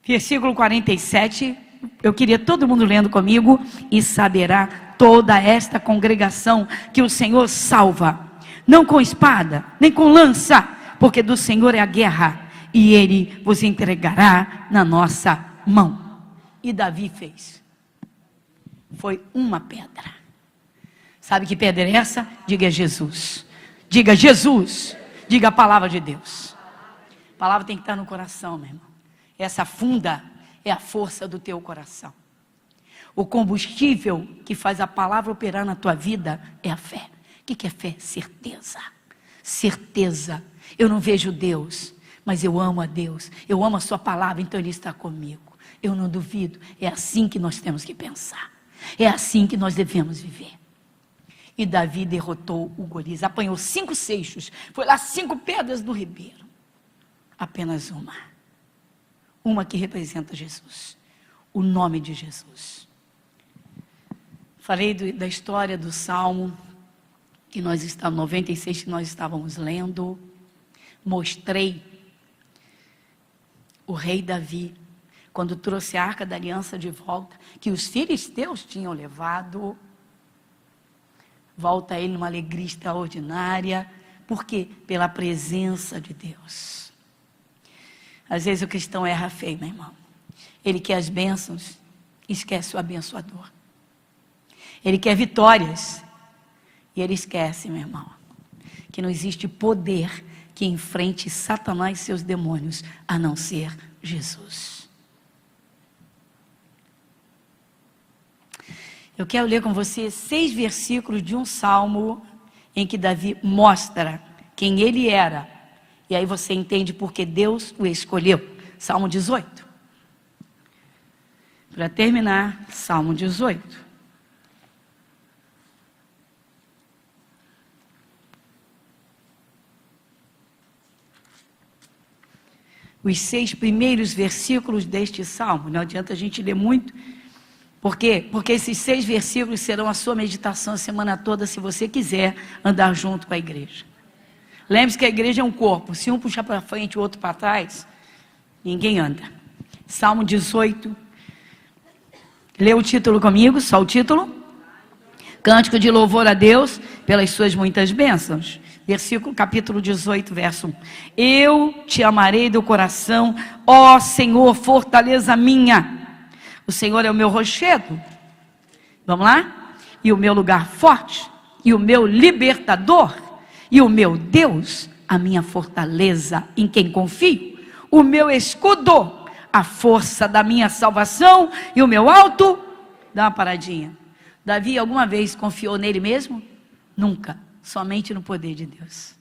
Versículo 47, eu queria todo mundo lendo comigo. E saberá toda esta congregação que o Senhor salva, não com espada, nem com lança, porque do Senhor é a guerra, e Ele vos entregará na nossa mão. E Davi fez. Foi uma pedra. Sabe que pedra é essa? Diga Jesus. Diga Jesus. Diga a palavra de Deus. A palavra tem que estar no coração, meu irmão. Essa funda é a força do teu coração. O combustível que faz a palavra operar na tua vida é a fé. O que é fé? Certeza. Certeza. Eu não vejo Deus, mas eu amo a Deus. Eu amo a sua palavra, então Ele está comigo. Eu não duvido. É assim que nós temos que pensar. É assim que nós devemos viver. E Davi derrotou o Golias, apanhou 5 seixos, foi lá 5 pedras do ribeiro. Apenas uma. Uma que representa Jesus, o nome de Jesus. Falei da história do Salmo, que nós estávamos, 96, que nós estávamos lendo. Mostrei o rei Davi, quando trouxe a Arca da Aliança de volta, que os filisteus tinham levado. Volta ele numa alegria extraordinária. Por quê? Pela presença de Deus. Às vezes o cristão erra feio, meu irmão. Ele quer as bênçãos, esquece o abençoador. Ele quer vitórias, e ele esquece, meu irmão, que não existe poder que enfrente Satanás e seus demônios, a não ser Jesus. Eu quero ler com você 6 versículos de um salmo em que Davi mostra quem ele era. E aí você entende porque Deus o escolheu. Salmo 18. Para terminar, Salmo 18. Os 6 primeiros versículos deste salmo. Não adianta a gente ler muito. Por quê? Porque esses 6 versículos serão a sua meditação a semana toda, se você quiser andar junto com a igreja. Lembre-se que a igreja é um corpo. Se um puxar para frente e o outro para trás, ninguém anda. Salmo 18. Lê o título comigo, só o título. Cântico de louvor a Deus pelas suas muitas bênçãos. Versículo, capítulo 18, verso 1. Eu te amarei do coração, ó Senhor, fortaleza minha. O Senhor é o meu rochedo. Vamos lá? e o meu lugar forte, e o meu libertador, e o meu Deus, a minha fortaleza em quem confio, o meu escudo, a força da minha salvação e o meu alto. Dá uma paradinha. Davi alguma vez confiou nele mesmo? Nunca, somente no poder de Deus.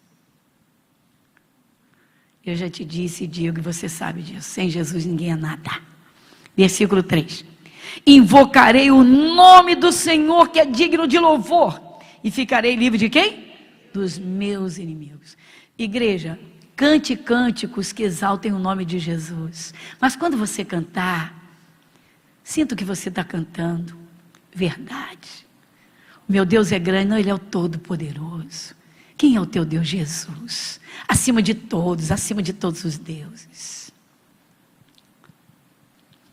Eu já te disse e digo, e você sabe disso, sem Jesus ninguém é nada. Versículo 3. Invocarei o nome do Senhor, que é digno de louvor, e ficarei livre de quem? Dos meus inimigos. Igreja, cante cânticos que exaltem o nome de Jesus. Mas quando você cantar, sinta que você está cantando verdade. O meu Deus é grande, não, Ele é o Todo-Poderoso. Quem é o teu Deus? Jesus. Acima de todos os deuses.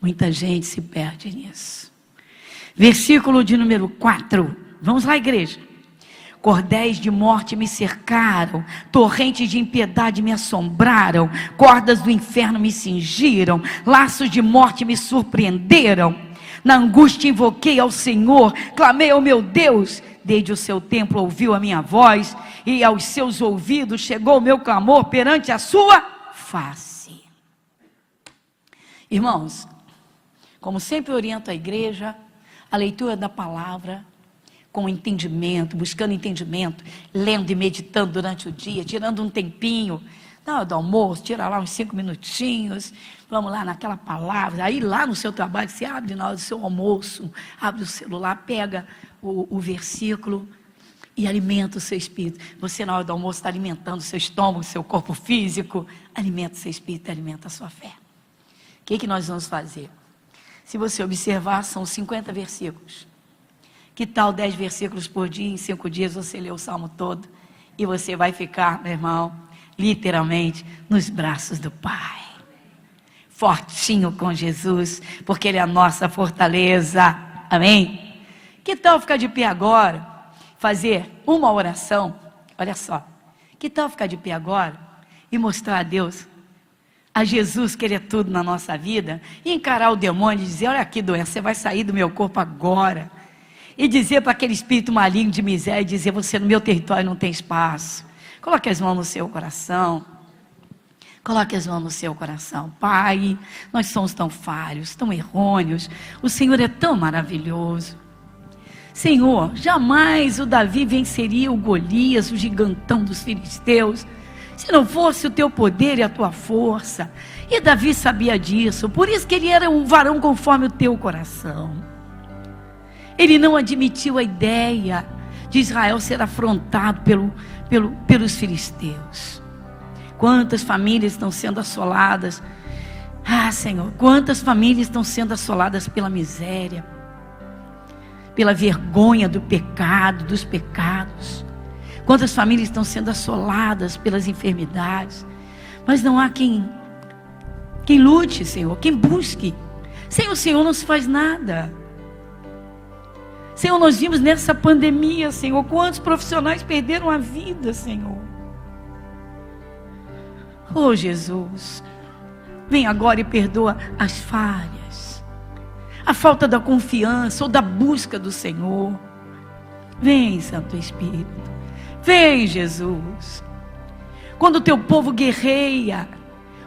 Muita gente se perde nisso. Versículo de número 4. Vamos lá, igreja. Cordéis de morte me cercaram, torrentes de impiedade me assombraram, cordas do inferno me cingiram, laços de morte me surpreenderam. Na angústia invoquei ao Senhor, clamei ao meu Deus. Desde o seu templo ouviu a minha voz, e aos seus ouvidos chegou o meu clamor perante a sua face. Irmãos, como sempre oriento a igreja, a leitura da palavra, com entendimento, buscando entendimento, lendo e meditando durante o dia, tirando um tempinho, na hora do almoço, tira lá uns 5 minutinhos, vamos lá naquela palavra, aí lá no seu trabalho, você abre na hora do seu almoço, abre o celular, pega o versículo e alimenta o seu espírito. Você na hora do almoço está alimentando o seu estômago, o seu corpo físico, alimenta o seu espírito, alimenta a sua fé. O que nós vamos fazer? Se você observar, são 50 versículos. Que tal 10 versículos por dia? Em 5 dias você lê o salmo todo e você vai ficar, meu irmão, literalmente nos braços do Pai, fortinho com Jesus, porque Ele é a nossa fortaleza. Amém? Que tal ficar de pé agora, fazer uma oração? Olha só, que tal ficar de pé agora e mostrar a Deus, a Jesus, que Ele é tudo na nossa vida, e encarar o demônio e dizer: olha aqui, doença, você vai sair do meu corpo agora. E dizer para aquele espírito maligno de miséria, dizer: você no meu território não tem espaço. Coloque as mãos no seu coração. Coloque as mãos no seu coração. Pai, nós somos tão falhos, tão errôneos. O Senhor é tão maravilhoso. Senhor, jamais o Davi venceria o Golias, o gigantão dos filisteus, se não fosse o teu poder e a tua força. E Davi sabia disso, por isso que ele era um varão conforme o teu coração. Ele não admitiu a ideia de Israel ser afrontado pelos filisteus. Quantas famílias estão sendo assoladas? Ah, Senhor, quantas famílias estão sendo assoladas pela miséria, pela vergonha do pecado, dos pecados. Quantas famílias estão sendo assoladas pelas enfermidades. Mas não há quem lute, Senhor, quem busque. Sem o Senhor não se faz nada. Senhor, nós vimos nessa pandemia, Senhor, quantos profissionais perderam a vida, Senhor. Oh, Jesus, vem agora e perdoa as falhas, a falta da confiança ou da busca do Senhor. Vem, Santo Espírito, vem, Jesus. Quando o teu povo guerreia,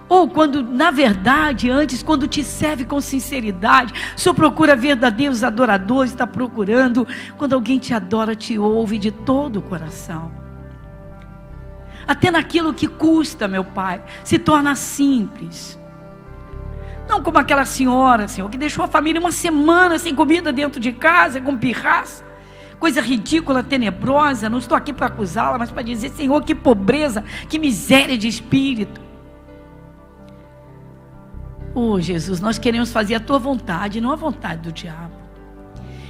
ou quando, na verdade, antes, quando te serve com sinceridade, só procura verdadeiros adoradores, está procurando, quando alguém te adora, te ouve de todo o coração. Até naquilo que custa, meu Pai, se torna simples. Não como aquela senhora, Senhor, que deixou a família uma semana sem comida dentro de casa, com pirraça. Coisa ridícula, tenebrosa. Não estou aqui para acusá-la, mas para dizer: Senhor, que pobreza, que miséria de espírito. Oh, Jesus, nós queremos fazer a tua vontade, não a vontade do diabo.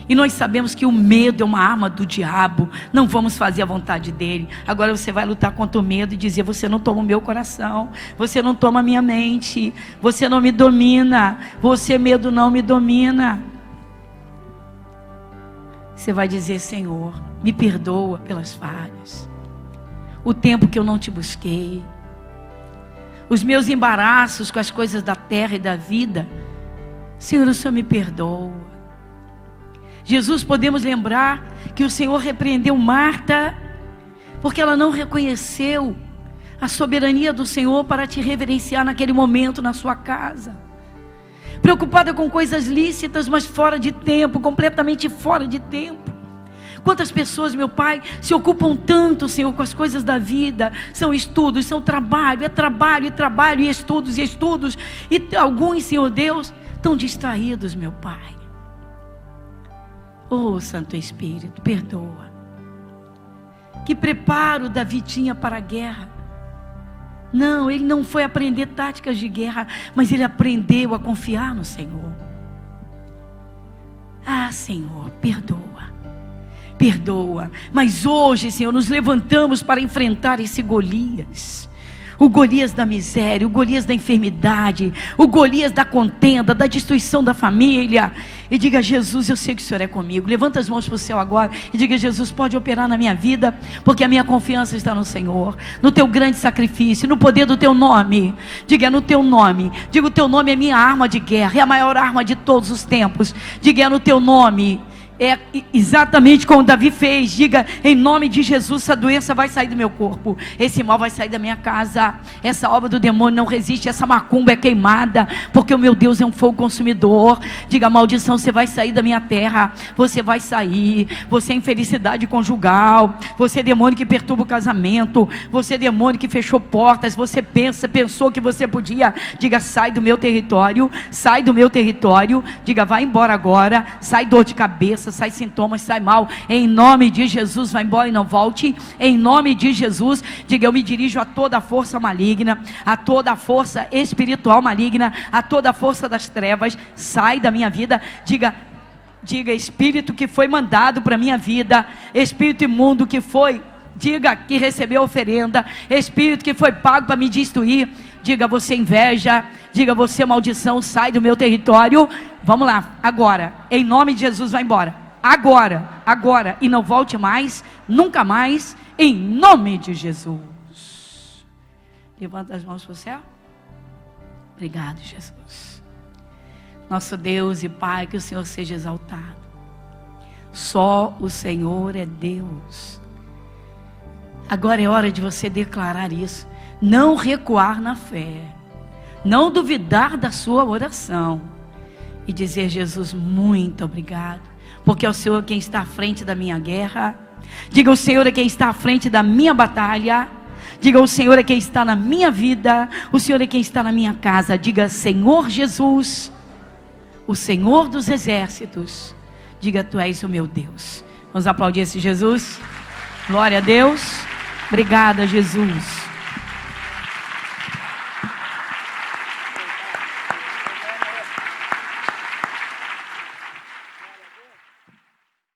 E nós sabemos que o medo é uma arma do diabo. Não vamos fazer a vontade dele. Agora você vai lutar contra o medo e dizer: você não toma o meu coração, você não toma a minha mente, você não me domina, você, medo, não me domina. Você vai dizer: Senhor, me perdoa pelas falhas, o tempo que eu não te busquei, os meus embaraços com as coisas da terra e da vida. Senhor, o Senhor me perdoa. Jesus, podemos lembrar que o Senhor repreendeu Marta, porque ela não reconheceu a soberania do Senhor para te reverenciar naquele momento na sua casa. Preocupada com coisas lícitas, mas fora de tempo, completamente fora de tempo. Quantas pessoas, meu Pai, se ocupam tanto, Senhor, com as coisas da vida. São estudos, são trabalho, é trabalho, e trabalho, e estudos, e estudos. E alguns, Senhor Deus, estão distraídos, meu Pai. Oh, Santo Espírito, perdoa. Que preparo Davi tinha para a guerra. Não, ele não foi aprender táticas de guerra, mas ele aprendeu a confiar no Senhor. Ah, Senhor, perdoa. Perdoa, mas hoje, Senhor, nos levantamos para enfrentar esse Golias. O Golias da miséria, o Golias da enfermidade, o Golias da contenda, da destruição da família. E diga: Jesus, eu sei que o Senhor é comigo. Levanta as mãos para o céu agora e diga: Jesus, pode operar na minha vida, porque a minha confiança está no Senhor, no teu grande sacrifício, no poder do teu nome. Diga: é no teu nome. Diga: o teu nome é minha arma de guerra, é a maior arma de todos os tempos. Diga: é no teu nome. É exatamente como Davi fez. Diga: em nome de Jesus, essa doença vai sair do meu corpo, esse mal vai sair da minha casa, essa obra do demônio não resiste, essa macumba é queimada, porque o meu Deus é um fogo consumidor. Diga: maldição, você vai sair da minha terra, você vai sair. Você é infelicidade conjugal, você é demônio que perturba o casamento, você é demônio que fechou portas, você pensou que você podia. Diga: sai do meu território, sai do meu território. Diga: vai embora agora. Sai dor de cabeça, sai sintomas, sai mal, em nome de Jesus, vai embora e não volte, em nome de Jesus. Diga: eu me dirijo a toda a força maligna, a toda a força espiritual maligna, a toda a força das trevas, sai da minha vida. Diga: espírito que foi mandado para minha vida, espírito imundo que foi, diga, que recebeu oferenda, espírito que foi pago para me destruir. Diga: você inveja, diga: você maldição, sai do meu território. Vamos lá, agora, em nome de Jesus, vai embora, agora, e não volte mais, nunca mais, em nome de Jesus. Levanta as mãos para o céu. Obrigado, Jesus. Nosso Deus e Pai, que o Senhor seja exaltado. Só o Senhor é Deus. Agora é hora de você declarar isso. Não recuar na fé, não duvidar da sua oração e dizer: Jesus, muito obrigado, porque é o Senhor quem está à frente da minha guerra. Diga: o Senhor é quem está à frente da minha batalha. Diga: o Senhor é quem está na minha vida, o Senhor é quem está na minha casa. Diga: Senhor Jesus, o Senhor dos exércitos. Diga: tu és o meu Deus. Vamos aplaudir esse Jesus. Glória a Deus. Obrigada, Jesus.